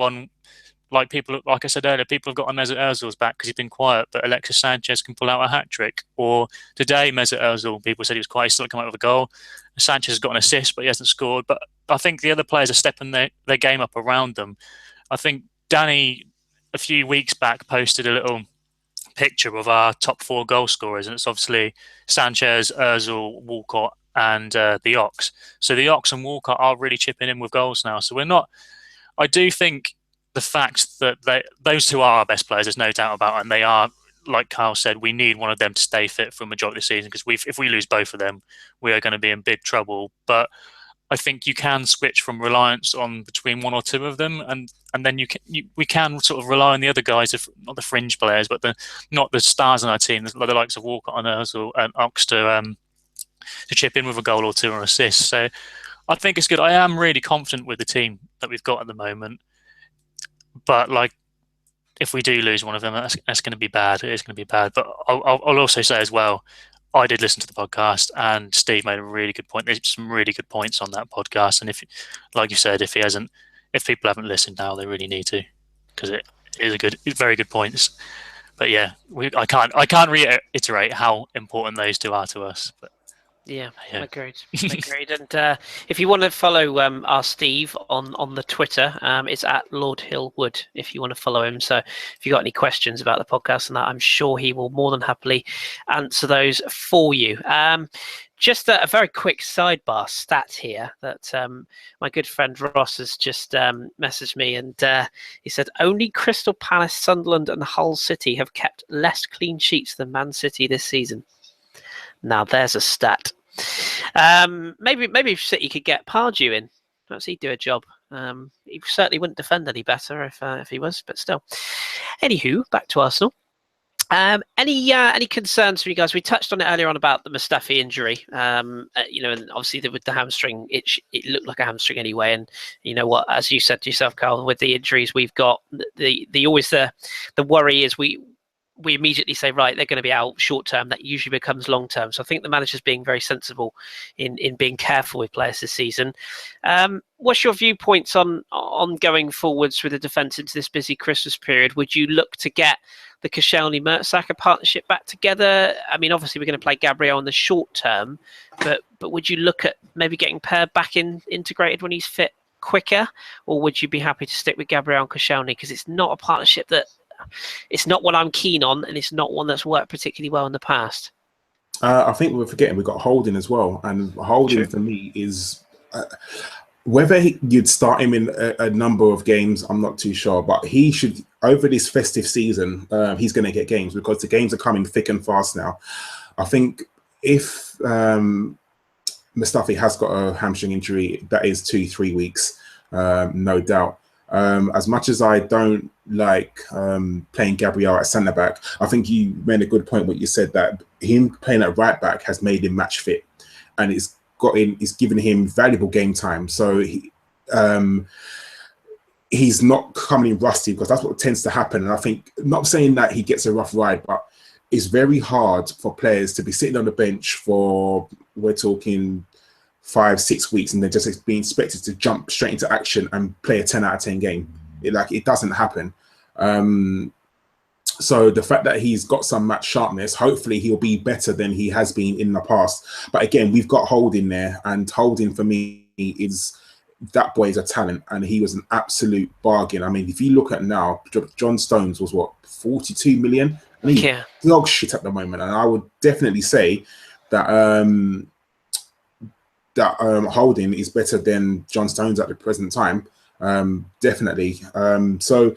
like I said earlier, people have got on Mesut Ozil's back because he's been quiet, but Alexis Sanchez can pull out a hat-trick. Or today, Mesut Ozil, people said he was quiet, he's still come out with a goal. Sanchez has got an assist, but he hasn't scored. But I think the other players are stepping their game up around them. I think Danny, a few weeks back, posted a little picture of our top 4 goal scorers, and it's obviously Sanchez, Ozil, Walcott, and the Ox. So the Ox and Walcott are really chipping in with goals now. So we're not... I do think the fact that those two are our best players, there's no doubt about it, and they are, like Karl said, we need one of them to stay fit for a majority of the season, because if we lose both of them, we are going to be in big trouble. But I think you can switch from reliance on between one or two of them, and then we can sort of rely on the other guys, not the fringe players, but not the stars in our team, the likes of Walcott and Ozil and Ox to chip in with a goal or two or assist. So I think it's good. I am really confident with the team that we've got at the moment. But if we do lose one of them, that's going to be bad. It is going to be bad. But I'll also say as well, I did listen to the podcast, and Steve made a really good point. There's some really good points on that podcast, and if, like you said, if people haven't listened now, they really need to, because it is very good points. But yeah, I can't reiterate how important those two are to us. But yeah. Agreed. And if you want to follow our Steve on the Twitter, it's at Lord Hillwood, if you want to follow him. So if you've got any questions about the podcast and that, I'm sure he will more than happily answer those for you. Just a very quick sidebar stat here that my good friend Ross has just messaged me, and he said only Crystal Palace, Sunderland and Hull City have kept less clean sheets than Man City this season. Now there's a stat. Maybe City could get Pardew in. Perhaps he'd do a job. He certainly wouldn't defend any better if he was, but still. Anywho, back to Arsenal. Any concerns for you guys? We touched on it earlier on about the Mustafi injury. And obviously with the hamstring, it looked like a hamstring anyway. And you know what, as you said to yourself, Karl, with the injuries we've got, the worry is we immediately say, right, they're going to be out short term. That usually becomes long term. So I think the manager's being very sensible in being careful with players this season. What's your viewpoints on going forwards with the defence into this busy Christmas period? Would you look to get the Koscielny-Mertesacker partnership back together? I mean, obviously we're going to play Gabriel in the short term, but would you look at maybe getting Per back integrated when he's fit quicker, or would you be happy to stick with Gabriel and Koscielny? Because it's not a partnership that, it's not what I'm keen on, and it's not one that's worked particularly well in the past. I think we're forgetting we've got Holding as well, and Holding for me is whether you'd start him in a number of games, I'm not too sure, but he should, over this festive season, he's going to get games because the games are coming thick and fast now. I think if Mustafi has got a hamstring injury, that is 2-3 weeks, no doubt. As much as I don't like playing Gabriel at centre back, I think you made a good point when you said that him playing at right back has made him match fit, and it's given him valuable game time. So he's not coming in rusty, because that's what tends to happen. And I think, not saying that he gets a rough ride, but it's very hard for players to be sitting on the bench for, we're talking 5-6 weeks, and they're just being expected to jump straight into action and play a 10 out of 10 game. It doesn't happen. So the fact that he's got some match sharpness, hopefully he'll be better than he has been in the past. But again, we've got Holding there, and Holding for me is, that boy is a talent, and he was an absolute bargain. I mean, if you look at now, John Stones was what, 42 million? And he's dog shit at the moment. And I would definitely say that Holding is better than John Stones at the present time. Definitely. So,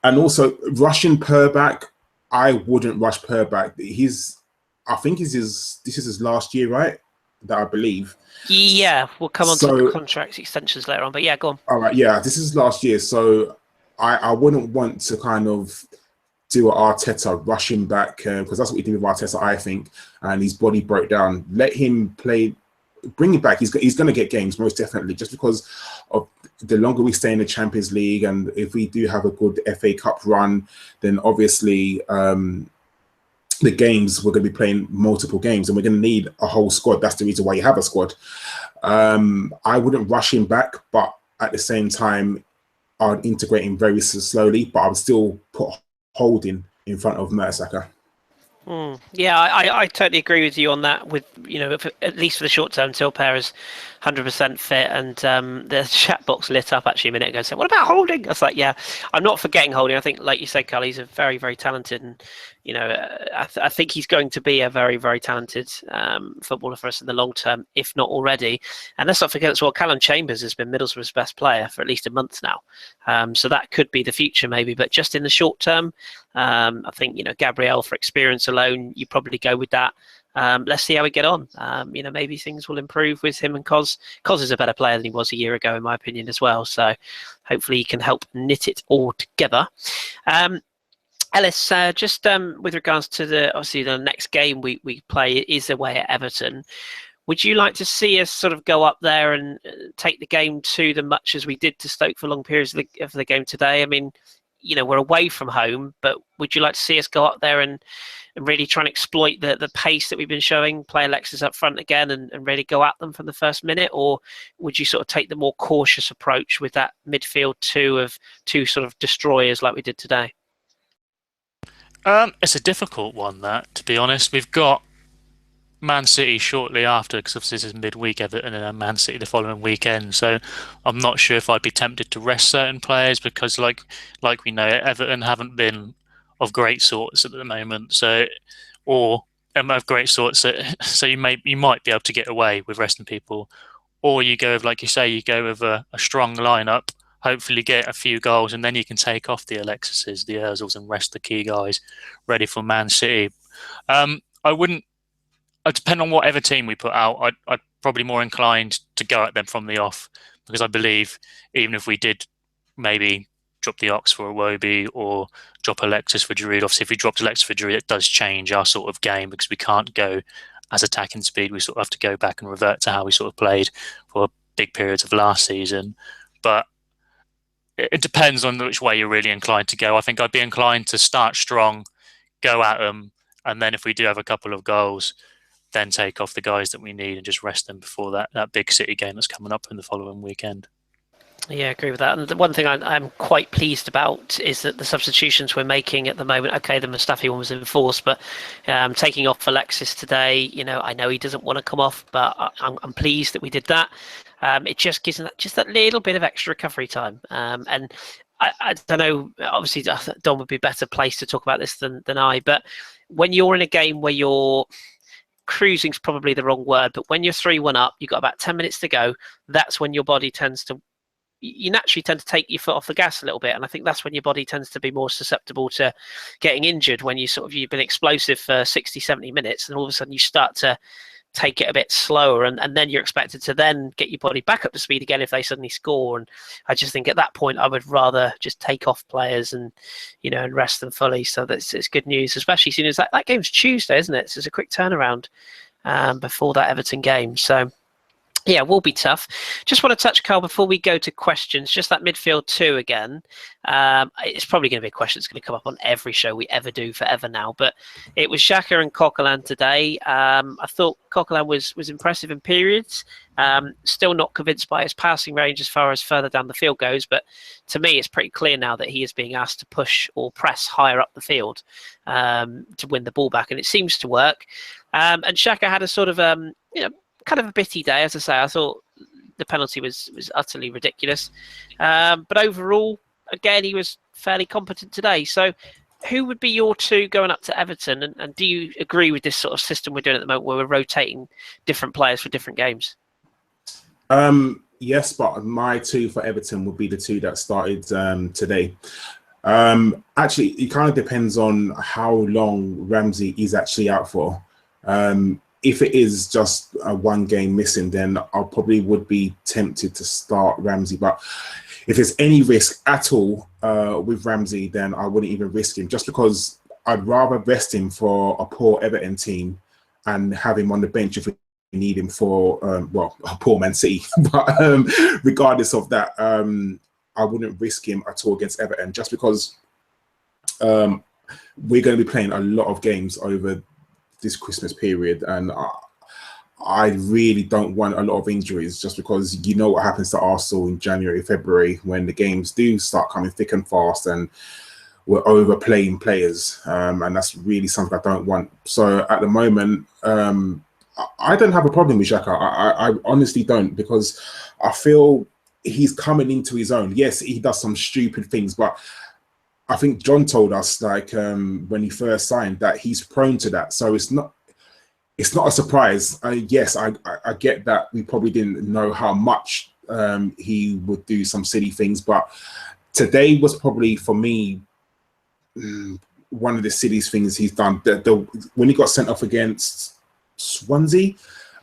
and also rushing Per back, I wouldn't rush Per back. I think this is his last year, right? That I believe. Yeah, we'll come on to the contract extensions later on, but yeah, go on. All right, yeah, this is last year, so I wouldn't want to kind of do Arteta rushing back, because that's what he did with Arteta, I think, and his body broke down. Let him play, bring him back. He's going to get games, most definitely, just because of the longer we stay in the Champions League, and if we do have a good FA Cup run, then obviously the games, we're going to be playing multiple games, and we're going to need a whole squad. That's the reason why you have a squad. I wouldn't rush him back, but at the same time, I'd integrate him very slowly, but I would still put Holding in front of Mertesacker. Yeah, I totally agree with you on that. With, at least for the short term, until Per is 100% fit, and the chat box lit up actually a minute ago and said, "What about Holding?" I was like, "Yeah, I'm not forgetting Holding. I think, like you said, Karl, he's a very, very talented, and I think he's going to be a very, very talented footballer for us in the long term, if not already. And let's not forget as well, Callum Chambers has been Middlesbrough's best player for at least a month now, so that could be the future maybe. But just in the short term, I think Gabriel, for experience alone, you probably go with that. Let's see how we get on. Maybe things will improve with him and Cos. Cos is a better player than he was a year ago, in my opinion, as well. So hopefully he can help knit it all together. Ellis, just with regards to obviously the next game we play is away at Everton. Would you like to see us sort of go up there and take the game to them much as we did to Stoke for long periods of the game today? I mean, we're away from home, but would you like to see us go up there and really try and exploit the pace that we've been showing, play Alexis up front again and really go at them from the first minute? Or would you sort of take the more cautious approach with that midfield two sort of destroyers like we did today? It's a difficult one, that, to be honest. We've got Man City shortly after, because obviously this is midweek, Everton, and then Man City the following weekend. So I'm not sure if I'd be tempted to rest certain players, because like we know, Everton haven't been of great sorts at the moment. So of great sorts. So you might be able to get away with resting people, or you go with, like you say, you go with a strong lineup. Hopefully get a few goals, and then you can take off the Alexises, the Ozils, and rest the key guys ready for Man City. I wouldn't. It depend on whatever team we put out. I'd probably more inclined to go at them from the off, because I believe even if we did maybe drop the Ox for Iwobi or drop Alexis for Giroud, obviously if we dropped Alexis for Giroud, it does change our sort of game, because we can't go as attacking speed. We sort of have to go back and revert to how we sort of played for big periods of last season. But it depends on which way you're really inclined to go. I think I'd be inclined to start strong, go at them, and then if we do have a couple of goals, then take off the guys that we need and just rest them before that big City game that's coming up in the following weekend. Yeah, I agree with that. And the one thing I'm quite pleased about is that the substitutions we're making at the moment, okay, the Mustafi one was enforced, but taking off Alexis today, I know he doesn't want to come off, but I'm pleased that we did that. It just gives just that little bit of extra recovery time. And I don't know, obviously Don would be better placed to talk about this than I, but when you're in a game where you're cruising's probably the wrong word, but when you're 3-1 up, you've got about 10 minutes to go, that's when your body you naturally tend to take your foot off the gas a little bit, and I think that's when your body tends to be more susceptible to getting injured, when you've been explosive for 60-70 minutes and all of a sudden you start to take it a bit slower, and then you're expected to then get your body back up to speed again if they suddenly score. And I just think at that point I would rather just take off players and and rest them fully. So it's good news, especially seeing as that game's Tuesday, isn't it? So it's a quick turnaround before that Everton game. So yeah, will be tough. Just want to touch, Karl, before we go to questions, just that midfield two again. It's probably going to be a question that's going to come up on every show we ever do forever now. But it was Xhaka and Coquelin today. I thought Coquelin was impressive in periods. Still not convinced by his passing range as far as further down the field goes. But to me, it's pretty clear now that he is being asked to push or press higher up the field to win the ball back. And it seems to work. And Xhaka had a sort of, kind of a bitty day, as I say. I thought the penalty was utterly ridiculous. But overall, again, he was fairly competent today. So who would be your two going up to Everton? And do you agree with this sort of system we're doing at the moment where we're rotating different players for different games? Yes, but my two for Everton would be the two that started today. Actually, it kind of depends on how long Ramsey is actually out for. If it is just one game missing, then I probably would be tempted to start Ramsey. But if there's any risk at all with Ramsey, then I wouldn't even risk him, just because I'd rather rest him for a poor Everton team and have him on the bench if we need him for, a poor Man City. But regardless of that, I wouldn't risk him at all against Everton, just because we're going to be playing a lot of games over this Christmas period, and I really don't want a lot of injuries, just because you know what happens to Arsenal in January, February, when the games do start coming thick and fast and we're overplaying players, and that's really something I don't want. So at the moment, I don't have a problem with Xhaka. I honestly don't, because I feel he's coming into his own. Yes, he does some stupid things, but I think John told us, when he first signed, that he's prone to that. So it's not a surprise. Yes, I get that we probably didn't know how much he would do some silly things, but today was probably, for me, one of the silliest things he's done. When he got sent off against Swansea,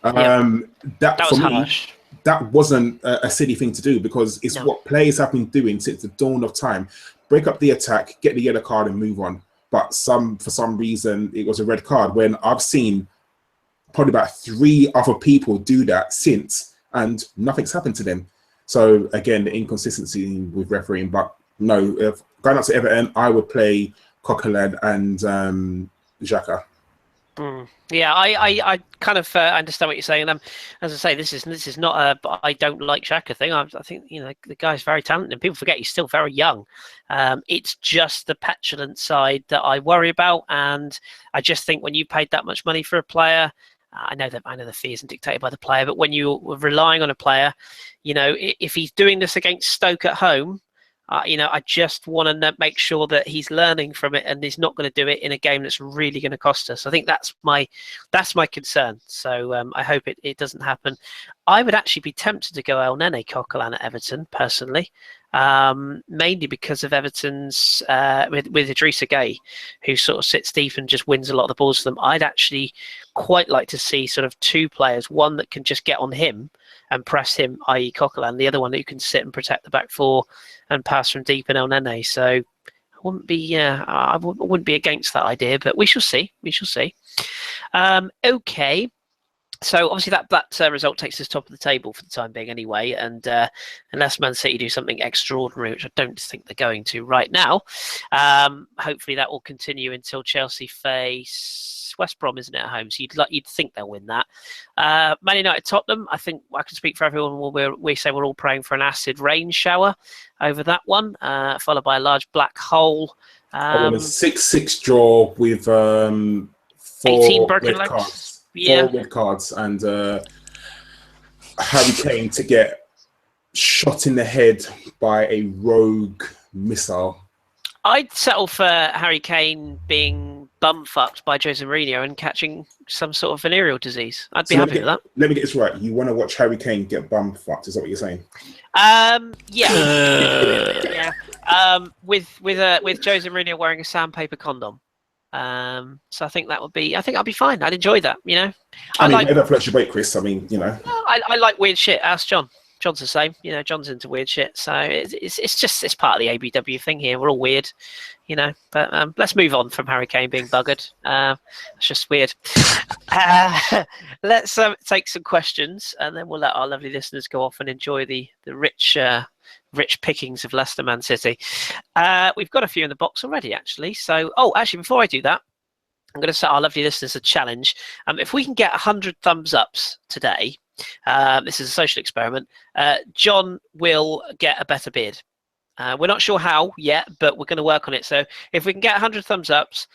that for harsh. Me, that wasn't a silly thing to do, because it's what players have been doing since the dawn of time. Break up the attack, get the yellow card and move on. But for some reason, it was a red card, when I've seen probably about 3 other people do that since, and nothing's happened to them. So again, the inconsistency with refereeing. But no, if going up to Everton, I would play Coquelin and Xhaka. Yeah, I kind of understand what you're saying. As I say, this is not a I don't like Xhaka thing. I think the guy's very talented, and people forget he's still very young. It's just the petulant side that I worry about, and I just think when you paid that much money for a player, I know the fee isn't dictated by the player, but when you're relying on a player, if he's doing this against Stoke at home, I just want to make sure that he's learning from it, and he's not going to do it in a game that's really going to cost us. I think that's my concern. So I hope it doesn't happen. I would actually be tempted to go El Nene Coquelin at Everton personally, mainly because of Everton's with Idrissa Gueye, who sort of sits deep and just wins a lot of the balls for them. I'd actually quite like to see sort of 2 players, one that can just get on him and press him, i.e. Coquelin, the other one who can sit and protect the back 4 and pass from deep in El Nene. So I wouldn't be against that idea, but we shall see. Okay. So obviously that result takes us top of the table for the time being anyway, and unless Man City do something extraordinary, which I don't think they're going to right now, hopefully that will continue until Chelsea face West Brom, isn't it, at home? So you'd think they'll win that. Man United Tottenham, I think I can speak for everyone when we say we're all praying for an acid rain shower over that one, followed by a large black hole. I want a 6-6 draw with 18 4 broken red legs. cards. Yeah. 4 red cards and Harry Kane to get shot in the head by a rogue missile. I'd settle for Harry Kane being bum-fucked by Jose Mourinho and catching some sort of venereal disease. I'd be happy with that. Let me get this right. You want to watch Harry Kane get bum-fucked, is that what you're saying? Yeah. Yeah. With Jose Mourinho wearing a sandpaper condom. So I think I'd be fine. I'd enjoy that, you know. Whatever floats your boat, Kris. I mean, you know. I like weird shit. Ask John. John's the same. You know, John's into weird shit. So it's part of the ABW thing here. We're all weird, you know. But let's move on from Harry Kane being buggered. It's just weird. Let's take some questions, and then we'll let our lovely listeners go off and enjoy the rich pickings of Leicester Man City. We've got a few in the box already, actually. So, actually, before I do that, I'm going to set our lovely listeners a challenge. If we can get 100 thumbs ups today, this is a social experiment, John will get a better beard. We're not sure how yet, but we're going to work on it. So if we can get 100 thumbs ups,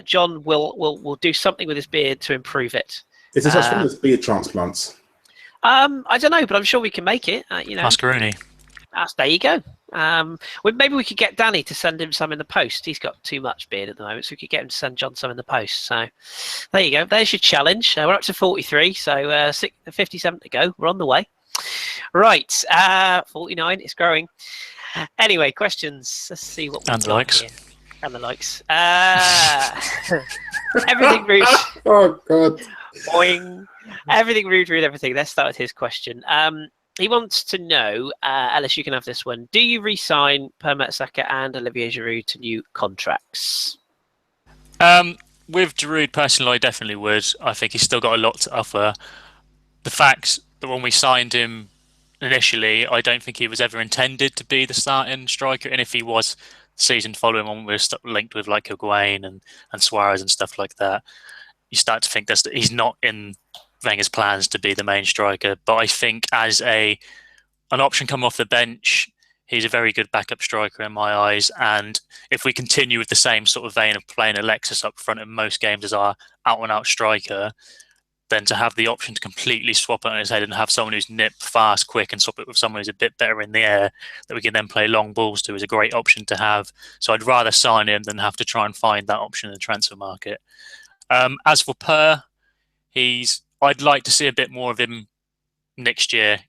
John will do something with his beard to improve it. Is there such thing as beard transplants? I don't know, but I'm sure we can make it. You know, Ask Rooney. There you go. Maybe we could get Danny to send him some in the post. He's got too much beard at the moment, so we could get him to send John some in the post. So there you go. There's your challenge. We're up to 43, so 57 to go. We're on the way. Right, 49. It's growing. Anyway, questions. Let's see what we've got here. And the likes. Everything rude. Oh God. Boing. Everything rude, everything. Let's start with his question. He wants to know, Ellis, you can have this one. Do you re-sign Per Mertesacker and Olivier Giroud to new contracts? With Giroud, personally, I definitely would. I think he's still got a lot to offer. The fact that when we signed him initially, I don't think he was ever intended to be the starting striker. And if he was, the season following on, we were linked with like Higuain and Suarez and stuff like that. You start to think that he's not in Wenger's plans to be the main striker, but I think as an option coming off the bench, he's a very good backup striker in my eyes. And if we continue with the same sort of vein of playing Alexis up front in most games as our out-and-out striker, then to have the option to completely swap it on his head and have someone who's nip, fast, quick, and swap it with someone who's a bit better in the air that we can then play long balls to is a great option to have. So I'd rather sign him than have to try and find that option in the transfer market. As for Per, I'd like to see a bit more of him next year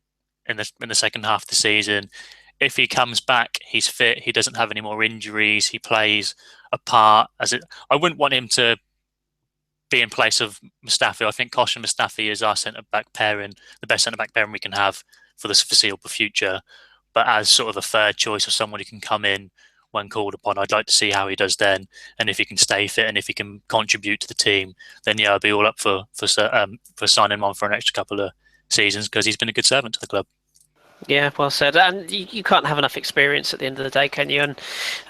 in the second half of the season. If he comes back, he's fit, he doesn't have any more injuries, he plays a part. I wouldn't want him to be in place of Mustafi. I think Kosh and Mustafi is our centre-back pairing, the best centre-back pairing we can have for the foreseeable future. But as sort of a third choice or someone who can come in when called upon, I'd like to see how he does then, and if he can stay fit and if he can contribute to the team, then yeah, I'll be all up for signing him on for an extra couple of seasons because he's been a good servant to the club. Yeah, well said. And you can't have enough experience at the end of the day, can you?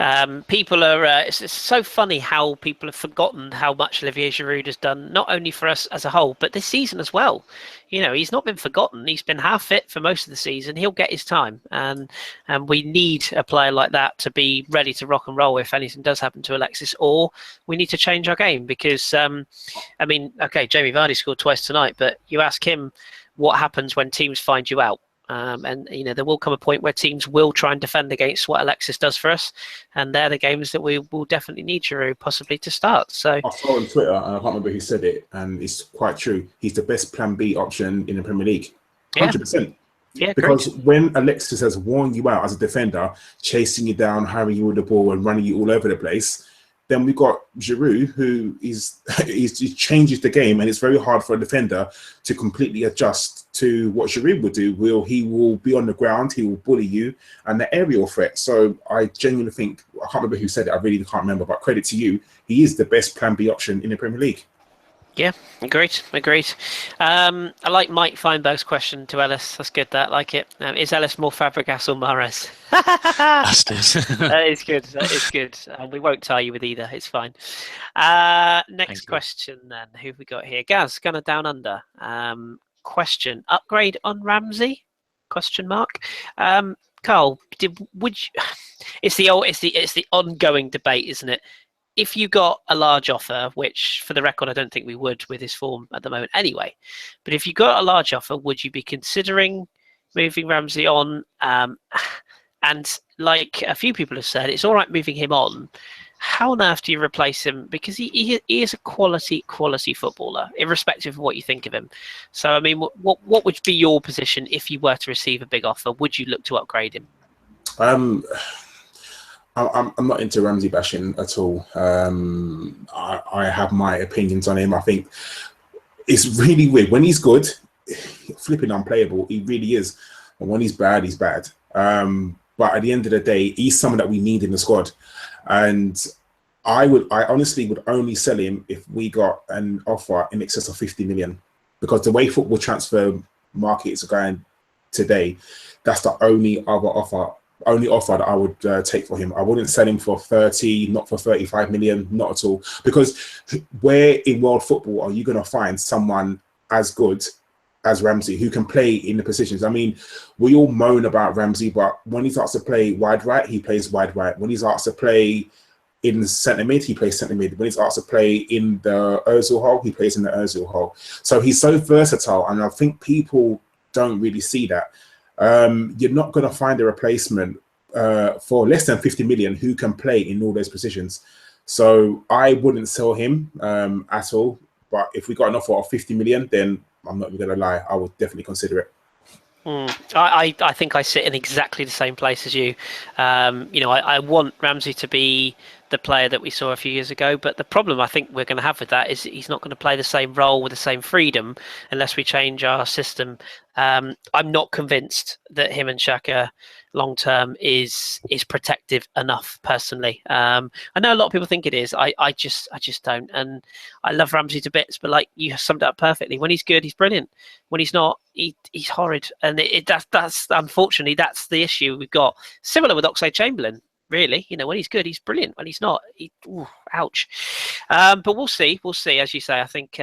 And people are. It's so funny how people have forgotten how much Olivier Giroud has done, not only for us as a whole, but this season as well. You know, he's not been forgotten. He's been half fit for most of the season. He'll get his time, and we need a player like that to be ready to rock and roll if anything does happen to Alexis, or we need to change our game because, Jamie Vardy scored twice tonight, but you ask him what happens when teams find you out. And you know there will come a point where teams will try and defend against what Alexis does for us, and they're the games that we will definitely need Giroud possibly to start. So I saw on Twitter, and I can't remember who said it, and it's quite true. He's the best Plan B option in the Premier League, 100%. Yeah, because great. When Alexis has worn you out as a defender, chasing you down, harrying you with the ball, and running you all over the place, then we've got Giroud, who he changes the game, and it's very hard for a defender to completely adjust to what Giroud will do. He will be on the ground, he will bully you, and the aerial threat. So I genuinely think, I can't remember who said it, I really can't remember, but credit to you, he is the best Plan B option in the Premier League. Yeah, agreed. I like Mike Feinberg's question to Ellis. That's good. That like it. Is Ellis more Fabregas or Mahrez? Bastards. That is good. That is good. We won't tie you with either. It's fine. Next question then. Who have we got here? Gaz, Gunner Down Under. Question: upgrade on Ramsey? Question mark. Karl, would you, it's the ongoing debate, isn't it? If you got a large offer, which for the record I don't think we would with his form at the moment anyway, but if you got a large offer, would you be considering moving Ramsey on? And like a few people have said, it's all right moving him on. How on earth do you replace him? Because he is a quality footballer, irrespective of what you think of him. So, I mean, what would be your position if you were to receive a big offer? Would you look to upgrade him? I'm not into Ramsey bashing at all. I have my opinions on him. I think it's really weird. When he's good, flipping unplayable, he really is. And when he's bad, he's bad. But at the end of the day, he's someone that we need in the squad. And I honestly would only sell him if we got an offer in excess of 50 million. Because the way football transfer markets are going today, that's the only offer that I would take for him. I wouldn't sell him for 30, not for 35 million, not at all. Because where in world football are you going to find someone as good as Ramsey who can play in the positions? I mean, we all moan about Ramsey, but when he's asked to play wide right, he plays wide right. When he's asked to play in centre mid, he plays centre mid. When he's asked to play in the Ozil hole, he plays in the Ozil hole. So he's so versatile, and I think people don't really see that. You're not going to find a replacement for less than 50 million who can play in all those positions. So I wouldn't sell him at all. But if we got an offer of 50 million, then I'm not going to lie, I would definitely consider it. I think I sit in exactly the same place as you. I want Ramsey to be the player that we saw a few years ago, but the problem I think we're going to have with that is he's not going to play the same role with the same freedom unless we change our system. I'm not convinced that him and Xhaka long term is protective enough personally. I know a lot of people think it is. I just don't, and I love Ramsey to bits, but like you summed it up perfectly. When he's good, he's brilliant. When he's not, he's horrid, and that's unfortunately that's the issue we've got. Similar with Oxlade-Chamberlain. Really, when he's good, he's brilliant. When he's not, ouch. But we'll see. As you say, I think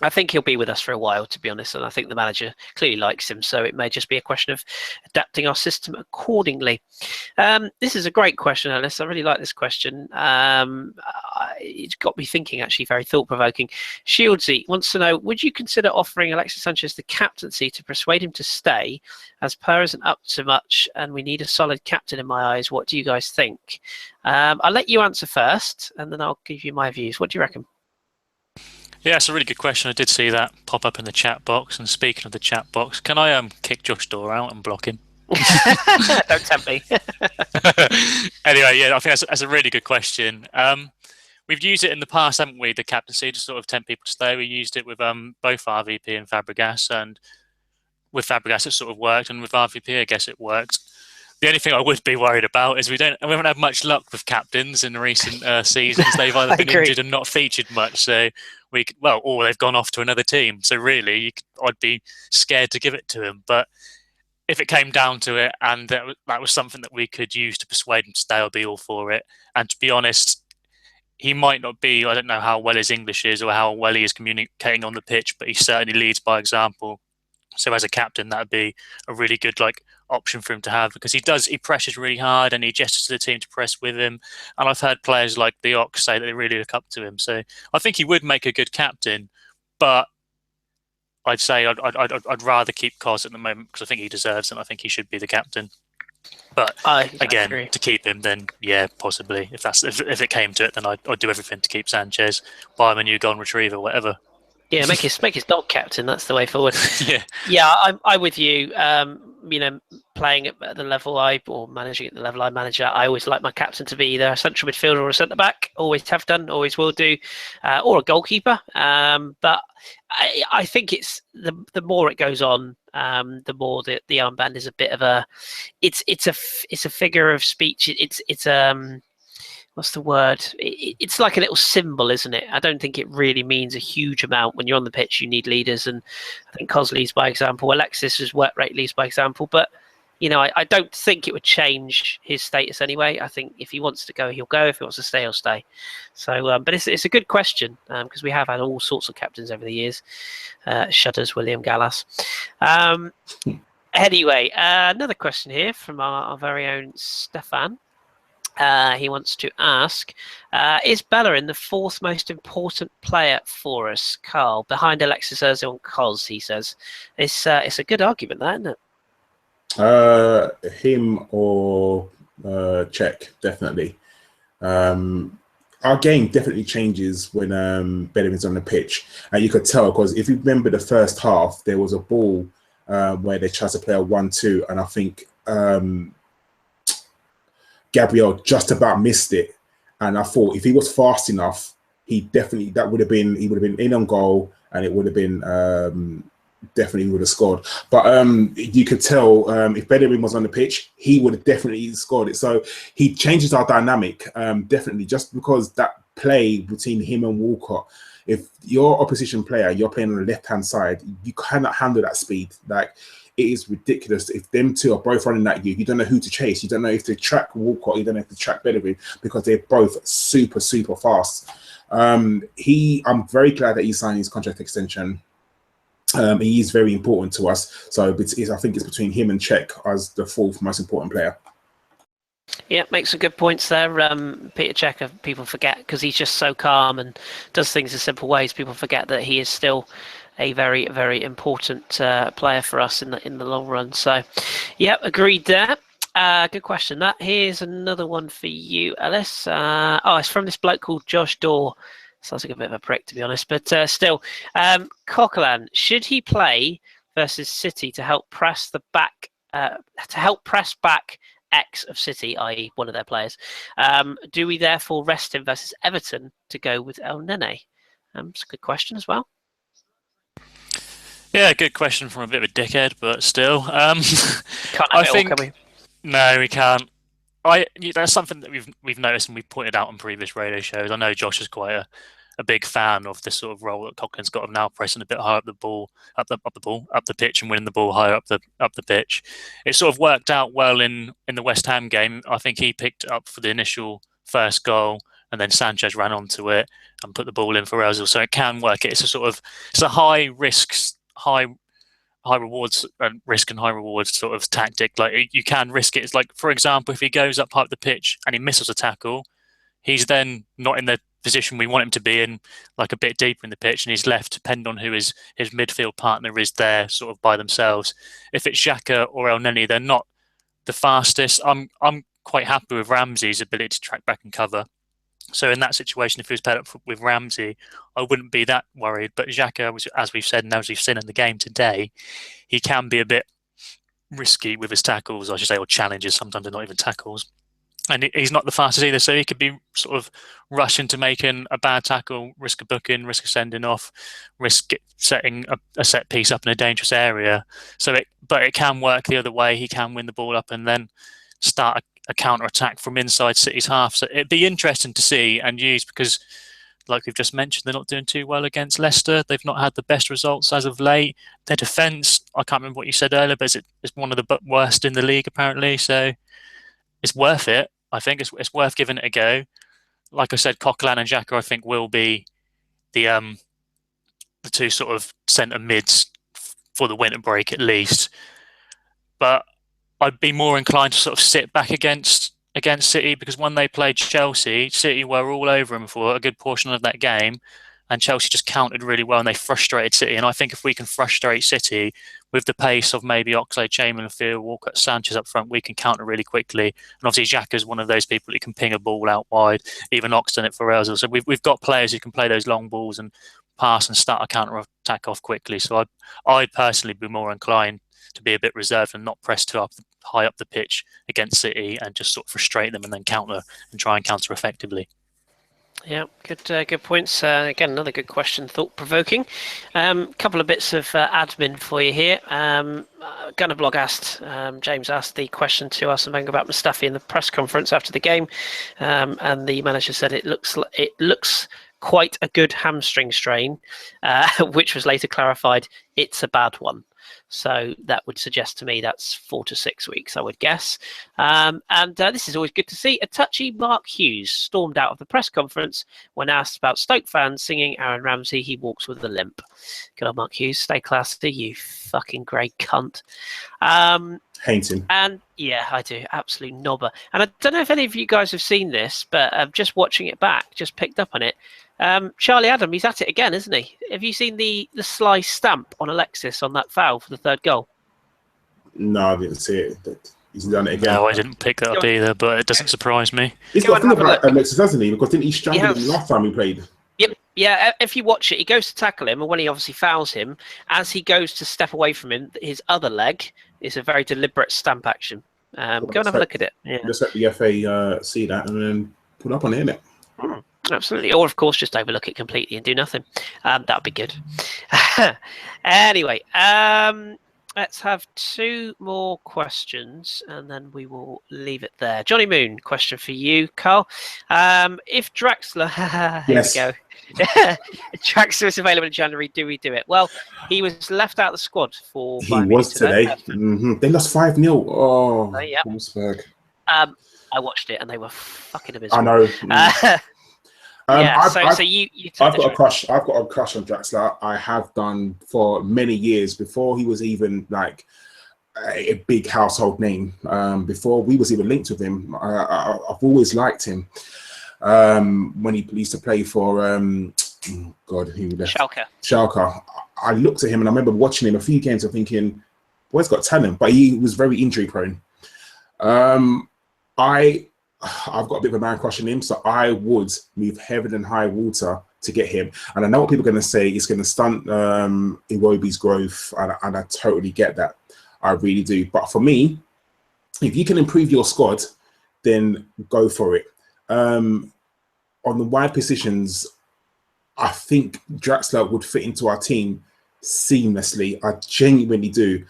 I think he'll be with us for a while, to be honest, and I think the manager clearly likes him, so it may just be a question of adapting our system accordingly. This is a great question, Ellis. I really like this question. It's got me thinking, actually, very thought-provoking. Shieldsy wants to know, would you consider offering Alexis Sanchez the captaincy to persuade him to stay, as Per isn't up to much, and we need a solid captain in my eyes? What do you guys think? I'll let you answer first, and then I'll give you my views. What do you reckon? Yeah, it's a really good question. I did see that pop up in the chat box. And speaking of the chat box, can I kick Josh Dorr out and block him? Don't tempt me. Anyway, yeah, I think that's a really good question. We've used it in the past, haven't we? The captaincy to sort of tempt people to stay. We used it with both RVP and Fabregas, and with Fabregas it sort of worked, and with RVP I guess it worked. The only thing I would be worried about is we haven't had much luck with captains in recent seasons. They've either been injured and not featured much, so or they've gone off to another team. So really, I'd be scared to give it to him. But if it came down to it, and that was something that we could use to persuade him to stay, I'd be all for it. And to be honest, he might not be. I don't know how well his English is or how well he is communicating on the pitch, but he certainly leads by example. So as a captain, that'd be a really good option for him to have, because he pressures really hard and he gestures to the team to press with him. And I've heard players like the Ox say that they really look up to him. So I think he would make a good captain, but I'd say I'd rather keep Kos at the moment because I think he deserves it and I think he should be the captain. But again, to keep him, then yeah, possibly. If it came to it, then I'd do everything to keep Sanchez, buy him a new golden retriever, whatever. Yeah, make his dog captain. That's the way forward. Yeah, I'm with you. Playing at the level or managing at the level I manage at, I always like my captain to be either a central midfielder or a centre back. Always have done, always will do, or a goalkeeper. But I think it's the more it goes on, the more the armband is a bit of a. It's a figure of speech. It's what's the word? It's like a little symbol, isn't it? I don't think it really means a huge amount. When you're on the pitch, you need leaders, and I think Cos leads by example. Alexis's work rate leads by example, but I don't think it would change his status anyway. I think if he wants to go, he'll go. If he wants to stay, he'll stay. So, but it's a good question because we have had all sorts of captains over the years. Shudders, William Gallas. Anyway, another question here from our very own Stefan. He wants to ask, is Bellerin the fourth most important player for us, Karl, behind Alexis Ozil and Cos, he says. It's a good argument, that, isn't it? Him or Czech, definitely. Our game definitely changes when Bellerin's on the pitch, and you could tell because if you remember the first half, there was a ball where they tried to play a 1-2, and I think Gabriel just about missed it. And I thought if he was fast enough, he would have been in on goal, and it would have been. Definitely would have scored, but you could tell if Bellerin was on the pitch, he would have definitely scored it. So he changes our dynamic, definitely, just because that play between him and Walcott. If your opposition player, you're playing on the left-hand side, you cannot handle that speed. Like, it is ridiculous. If them two are both running at you, you don't know who to chase. You don't know if to track Walcott, you don't know if to track Bellerin, because they're both super, super fast. I'm very glad that he signed his contract extension. He is very important to us. So I think it's between him and Czech as the fourth most important player. Yeah, makes some good points there. Peter Cech, people forget, because he's just so calm and does things in simple ways. People forget that he is still a very, very important player for us in the long run. So, yeah, agreed there. Good question. Here's another one for you, Ellis. It's from this bloke called Josh Daw. Sounds like a bit of a prick, to be honest, but still. Coquelin, should he play versus City to help press back X of City, i.e. one of their players? Do we therefore rest him versus Everton to go with El Nene? It's a good question as well. Yeah, good question from a bit of a dickhead, but still. Can't have it all, can we? No, we can't. That's something that we've noticed and we've pointed out on previous radio shows. I know Josh is quite a big fan of this sort of role that Coquelin's got of now pressing a bit higher up the pitch and winning the ball higher up the pitch. It sort of worked out well in the West Ham game. I think he picked up for the initial first goal, and then Sanchez ran onto it and put the ball in for Ozil. So it can work. It's a high risks, high rewards, risk and high rewards sort of tactic. Like, you can risk it. It's like, for example, if he goes up the pitch and he misses a tackle, he's then not in the position we want him to be in, like a bit deeper in the pitch, and he's left depending on who his midfield partner is there sort of by themselves. If it's Xhaka or El Neni, they're not the fastest. I'm quite happy with Ramsey's ability to track back and cover. So in that situation, if he was paired up with Ramsey, I wouldn't be that worried. But Xhaka, as we've said and as we've seen in the game today, he can be a bit risky with his tackles, I should say, or challenges. Sometimes they're not even tackles. And he's not the fastest either, so he could be sort of rushing to making a bad tackle, risk a booking, risk a sending off, risk setting a set piece up in a dangerous area. But it can work the other way. He can win the ball up and then start a counter attack from inside City's half. So it'd be interesting to see and use, because, like we've just mentioned, they're not doing too well against Leicester. They've not had the best results as of late. Their defence, I can't remember what you said earlier, but it's one of the worst in the league apparently. So it's worth it. I think it's worth giving it a go. Like I said, Coquelin and Xhaka, I think, will be the two sort of centre mids for the winter break at least. But I'd be more inclined to sort of sit back against City, because when they played Chelsea, City were all over them for a good portion of that game, and Chelsea just countered really well and they frustrated City. And I think if we can frustrate City with the pace of maybe Oxlade-Chamberlain, Theo Walcott, Sanchez up front, we can counter really quickly. And obviously Xhaka is one of those people who can ping a ball out wide, even Ox done it for Ozil. So we've got players who can play those long balls and pass and start a counter attack off quickly. So I'd personally be more inclined to be a bit reserved and not press too high up the pitch against City and just sort of frustrate them and then counter and try and counter effectively. Yeah, good points. Again, another good question, thought-provoking. Couple of bits of admin for you here. Gunner Blog asked, James asked the question to Arsene Wenger about Mustafi in the press conference after the game, and the manager said it looks quite a good hamstring strain, which was later clarified it's a bad one. So that would suggest to me that's 4 to 6 weeks, I would guess. And this is always good to see. A touchy Mark Hughes stormed out of the press conference when asked about Stoke fans singing Aaron Ramsey, he walks with a limp. Good old Mark Hughes, stay classy, you fucking grey cunt. Hate him. And yeah, I do. Absolute knobber. And I don't know if any of you guys have seen this, but just watching it back, just picked up on it. Charlie Adam, he's at it again, isn't he? Have you seen the sly stamp on Alexis on that foul for the third goal? No, I didn't see it. He's done it again. No, I didn't pick that up either, but it doesn't surprise me. He's got a thing about Alexis, hasn't he? Because didn't he strangle him last time he played? Yep. Yeah, if you watch it, he goes to tackle him, and when he obviously fouls him, as he goes to step away from him, his other leg is a very deliberate stamp action. Go and have a look at it. Yeah. Just let the FA see that and then put up on it, innit? Absolutely. Or, of course, just overlook it completely and do nothing. That would be good. Anyway, let's have 2 more questions and then we will leave it there. Johnny Moon, question for you, Karl. If Draxler... Yes. Here we go. If Draxler is available in January, do we do it? Well, he was left out of the squad for... He was today. They lost 5-0. Oh, yeah. Wolfsburg. I watched it and they were fucking abysmal. I know. I've got a crush. I've got a crush on Draxler. I have done for many years before he was even like a big household name. Before we was even linked with him, I've always liked him. When he used to play for Schalke. I looked at him and I remember watching him a few games and thinking, "Boy, he's got talent," but he was very injury prone. I've got a bit of a man crush on him, so I would move heaven and high water to get him. And I know what people are going to say. It's going to stunt Iwobi's growth, and I totally get that. I really do. But for me, if you can improve your squad, then go for it. On the wide positions, I think Draxler would fit into our team seamlessly. I genuinely do.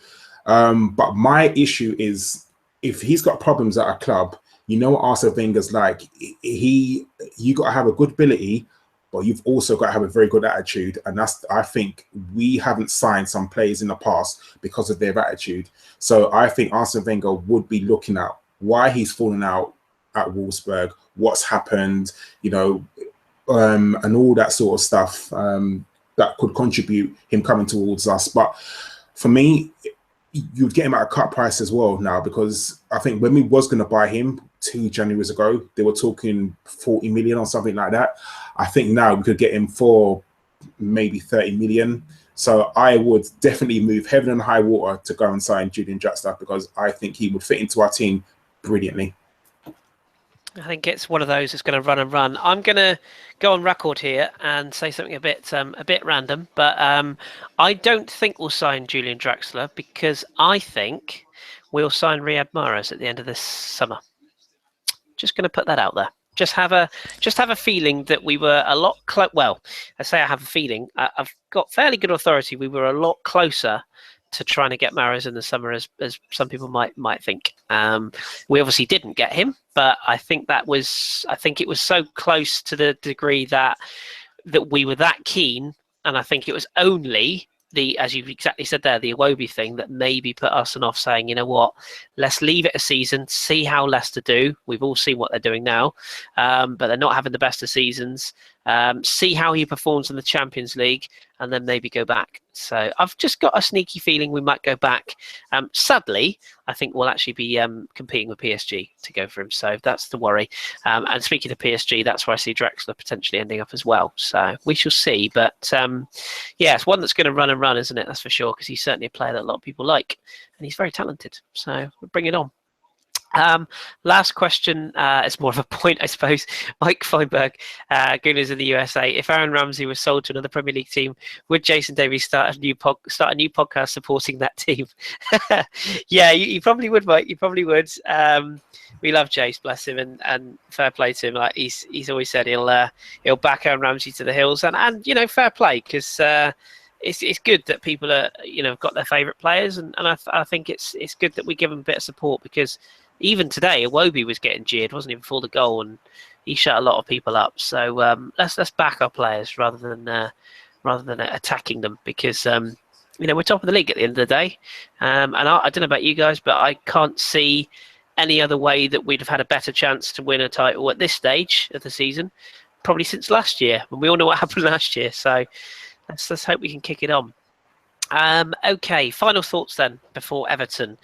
But my issue is if he's got problems at a club, you know what Arsene Wenger's like. You got to have a good ability, but you've also got to have a very good attitude. And I think we haven't signed some players in the past because of their attitude. So I think Arsene Wenger would be looking at why he's fallen out at Wolfsburg, what's happened, and all that sort of stuff that could contribute him coming towards us. But for me, you'd get him at a cut price as well now, because I think when we was going to buy him 2 Januaries ago, they were talking 40 million or something like that. I think now we could get him for maybe 30 million. So I would definitely move heaven and high water to go and sign Julian Draxler, because I think he would fit into our team brilliantly. I think it's one of those that's going to run and run. I'm going to go on record here and say something a bit random, but I don't think we'll sign Julian Draxler, because I think we'll sign Riyad Mahrez at the end of this summer. Just going to put that out there. Just have a feeling that we were a lot well, I say I have a feeling. I've got fairly good authority. We were a lot closer to trying to get Mahrez in the summer as some people might think. We obviously didn't get him, but I think it was so close to the degree that we were that keen, and I think it was only as you've exactly said there, the Iwobi thing that maybe put us off, saying, you know what, let's leave it a season, see how Leicester do. We've all seen what they're doing now, but they're not having the best of seasons. See how he performs in the Champions League, and then maybe go back. So I've just got a sneaky feeling we might go back. Sadly, I think we'll actually be competing with PSG to go for him. So that's the worry. And speaking of PSG, that's where I see Draxler potentially ending up as well. So we shall see. But yeah, it's one that's going to run and run, isn't it? That's for sure, because he's certainly a player that a lot of people like, and he's very talented. So we'll bring it on. Last question is more of a point, I suppose. Mike Feinberg, Gooners in the USA. If Aaron Ramsey was sold to another Premier League team, would Jason Davies start a new podcast supporting that team? Yeah, you probably would, Mike. You probably would. We love Jace, bless him, and fair play to him. Like he's always said, he'll back Aaron Ramsey to the hills, and fair play, because it's good that people are have got their favourite players, and I think it's good that we give them a bit of support, because even today, Iwobi was getting jeered, wasn't he, before the goal, and he shut a lot of people up. So let's back our players rather than attacking them, because we're top of the league at the end of the day. And I don't know about you guys, but I can't see any other way that we'd have had a better chance to win a title at this stage of the season, probably since last year. And we all know what happened last year. So let's hope we can kick it on. Okay, final thoughts then before Everton.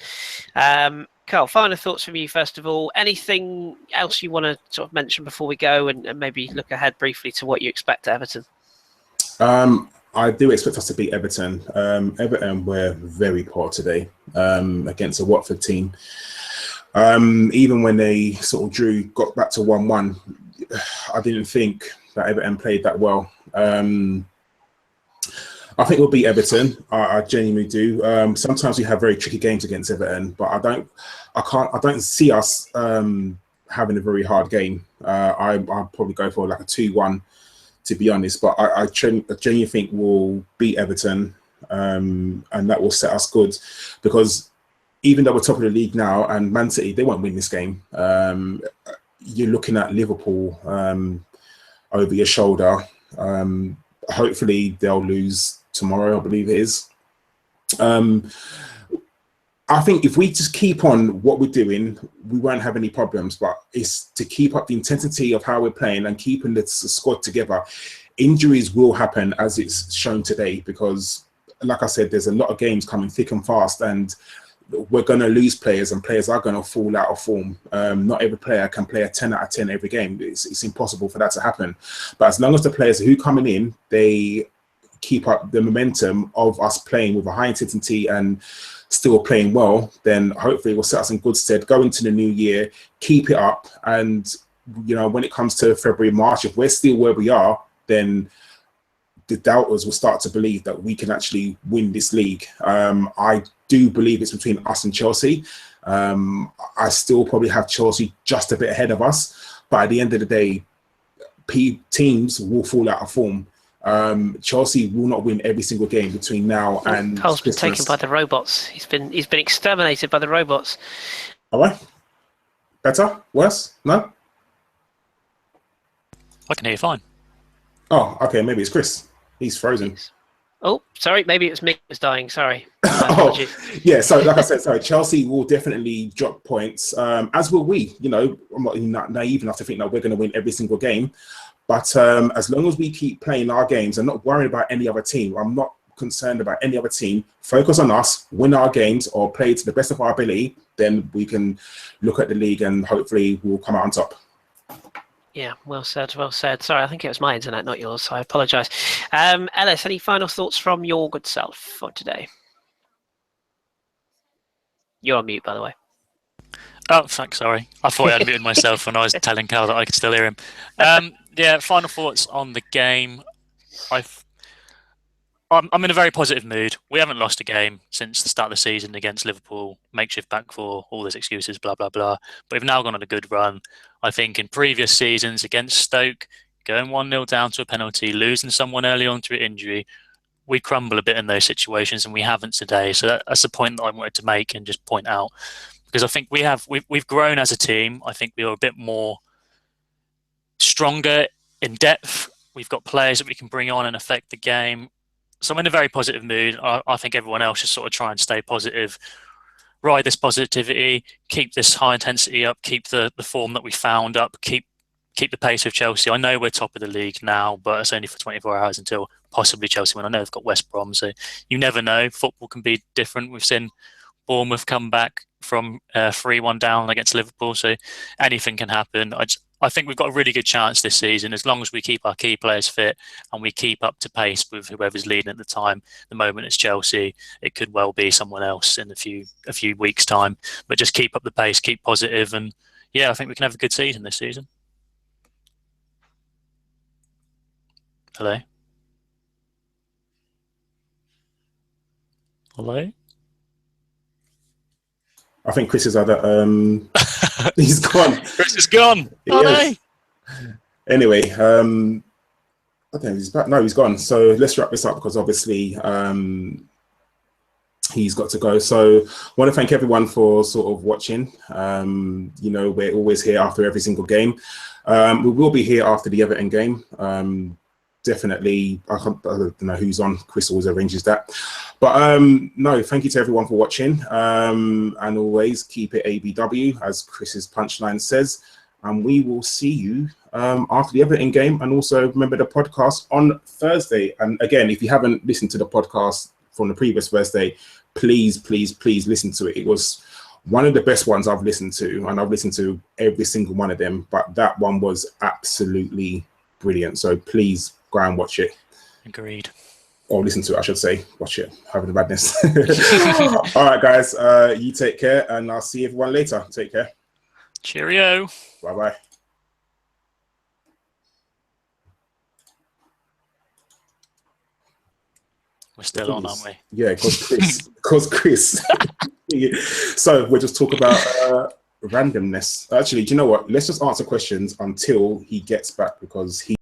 Karl, final thoughts from you first of all. Anything else you want to sort of mention before we go, and maybe look ahead briefly to what you expect at Everton? I do expect us to beat Everton. Everton were very poor today against a Watford team. Even when they sort of got back to 1-1, I didn't think that Everton played that well. I think we'll beat Everton. I genuinely do. Sometimes we have very tricky games against Everton, but I don't see us having a very hard game. I'll probably go for like a 2-1, to be honest. But I genuinely think we'll beat Everton, and that will set us good, because even though we're top of the league now, and Man City, they won't win this game. You're looking at Liverpool over your shoulder. Hopefully they'll lose tomorrow, I believe it is. I think if we just keep on what we're doing, we won't have any problems, but it's to keep up the intensity of how we're playing and keeping the squad together. Injuries will happen, as it's shown today, because like I said, there's a lot of games coming thick and fast, and we're going to lose players, and players are going to fall out of form. Not every player can play a 10 out of 10 every game. It's impossible for that to happen. But as long as the players who coming in, they keep up the momentum of us playing with a high intensity and still playing well, then hopefully it will set us in good stead, go into the new year, keep it up. And, when it comes to February, March, if we're still where we are, then the doubters will start to believe that we can actually win this league. I do believe it's between us and Chelsea. I still probably have Chelsea just a bit ahead of us, but at the end of the day, teams will fall out of form. Chelsea will not win every single game between now and Karl's been Christmas. taken by the robots. He's been exterminated by the robots. All right. Better? Worse? No? I can hear you fine. Oh, okay. Maybe it's Kris. He's frozen. Oh, sorry. Maybe it was me who was dying. Sorry. Oh, yeah. So, like I said, Chelsea will definitely drop points, as will we. I'm not naive enough to think that we're going to win every single game. But as long as we keep playing our games and not worrying about any other team, I'm not concerned about any other team. Focus on us, win our games, or play to the best of our ability. Then we can look at the league and hopefully we'll come out on top. Yeah, well said, well said. Sorry, I think it was my internet, not yours, so I apologise. Ellis, any final thoughts from your good self for today? You're on mute, by the way. Oh, thanks, sorry. I thought I unmuted myself when I was telling Karl that I could still hear him. Yeah, final thoughts on the game. I'm in a very positive mood. We haven't lost a game since the start of the season against Liverpool. Makeshift back four, all those excuses, blah, blah, blah. But we've now gone on a good run. I think in previous seasons against Stoke, going 1-0 down to a penalty, losing someone early on through injury, we crumble a bit in those situations, and we haven't today. So that's the point that I wanted to make and just point out. Because I think we've grown as a team. I think we are a bit more stronger in depth. We've got players that we can bring on and affect the game. So I'm in a very positive mood. I think everyone else should sort of try and stay positive, ride this positivity, keep this high intensity up, keep the form that we found up, keep the pace of Chelsea. I know we're top of the league now, but it's only for 24 hours until possibly Chelsea win. I know they've got West Brom, so you never know. Football can be different. We've seen Bournemouth come back from 3-1 down against Liverpool, so anything can happen. I think we've got a really good chance this season as long as we keep our key players fit and we keep up to pace with whoever's leading at the time. The moment it's Chelsea, it could well be someone else in a few weeks' time. But just keep up the pace, keep positive, and yeah, I think we can have a good season this season. Hello? Hello? I think Kris is either he's gone. Kris is gone. Yes. Anyway, I don't know, he's back. No, he's gone. So let's wrap this up because obviously he's got to go. So I want to thank everyone for sort of watching. You know, we're always here after every single game. We will be here after the Everton game. Definitely, I don't know who's on. Kris always arranges that. But no, thank you to everyone for watching. And always keep it ABW, as Kris's punchline says. And we will see you after the Everton game. And also remember the podcast on Thursday. And again, if you haven't listened to the podcast from the previous Thursday, please listen to it. It was one of the best ones I've listened to. And I've listened to every single one of them. But that one was absolutely brilliant. So please go and watch it. Agreed. Or listen to it, I should say. Watch it. Having the madness. All right, guys. You take care. And I'll see everyone later. Take care. Cheerio. Bye-bye. We're still on, aren't we? Yeah, because Kris. So we'll just talk about randomness. Actually, do you know what? Let's just answer questions until he gets back because he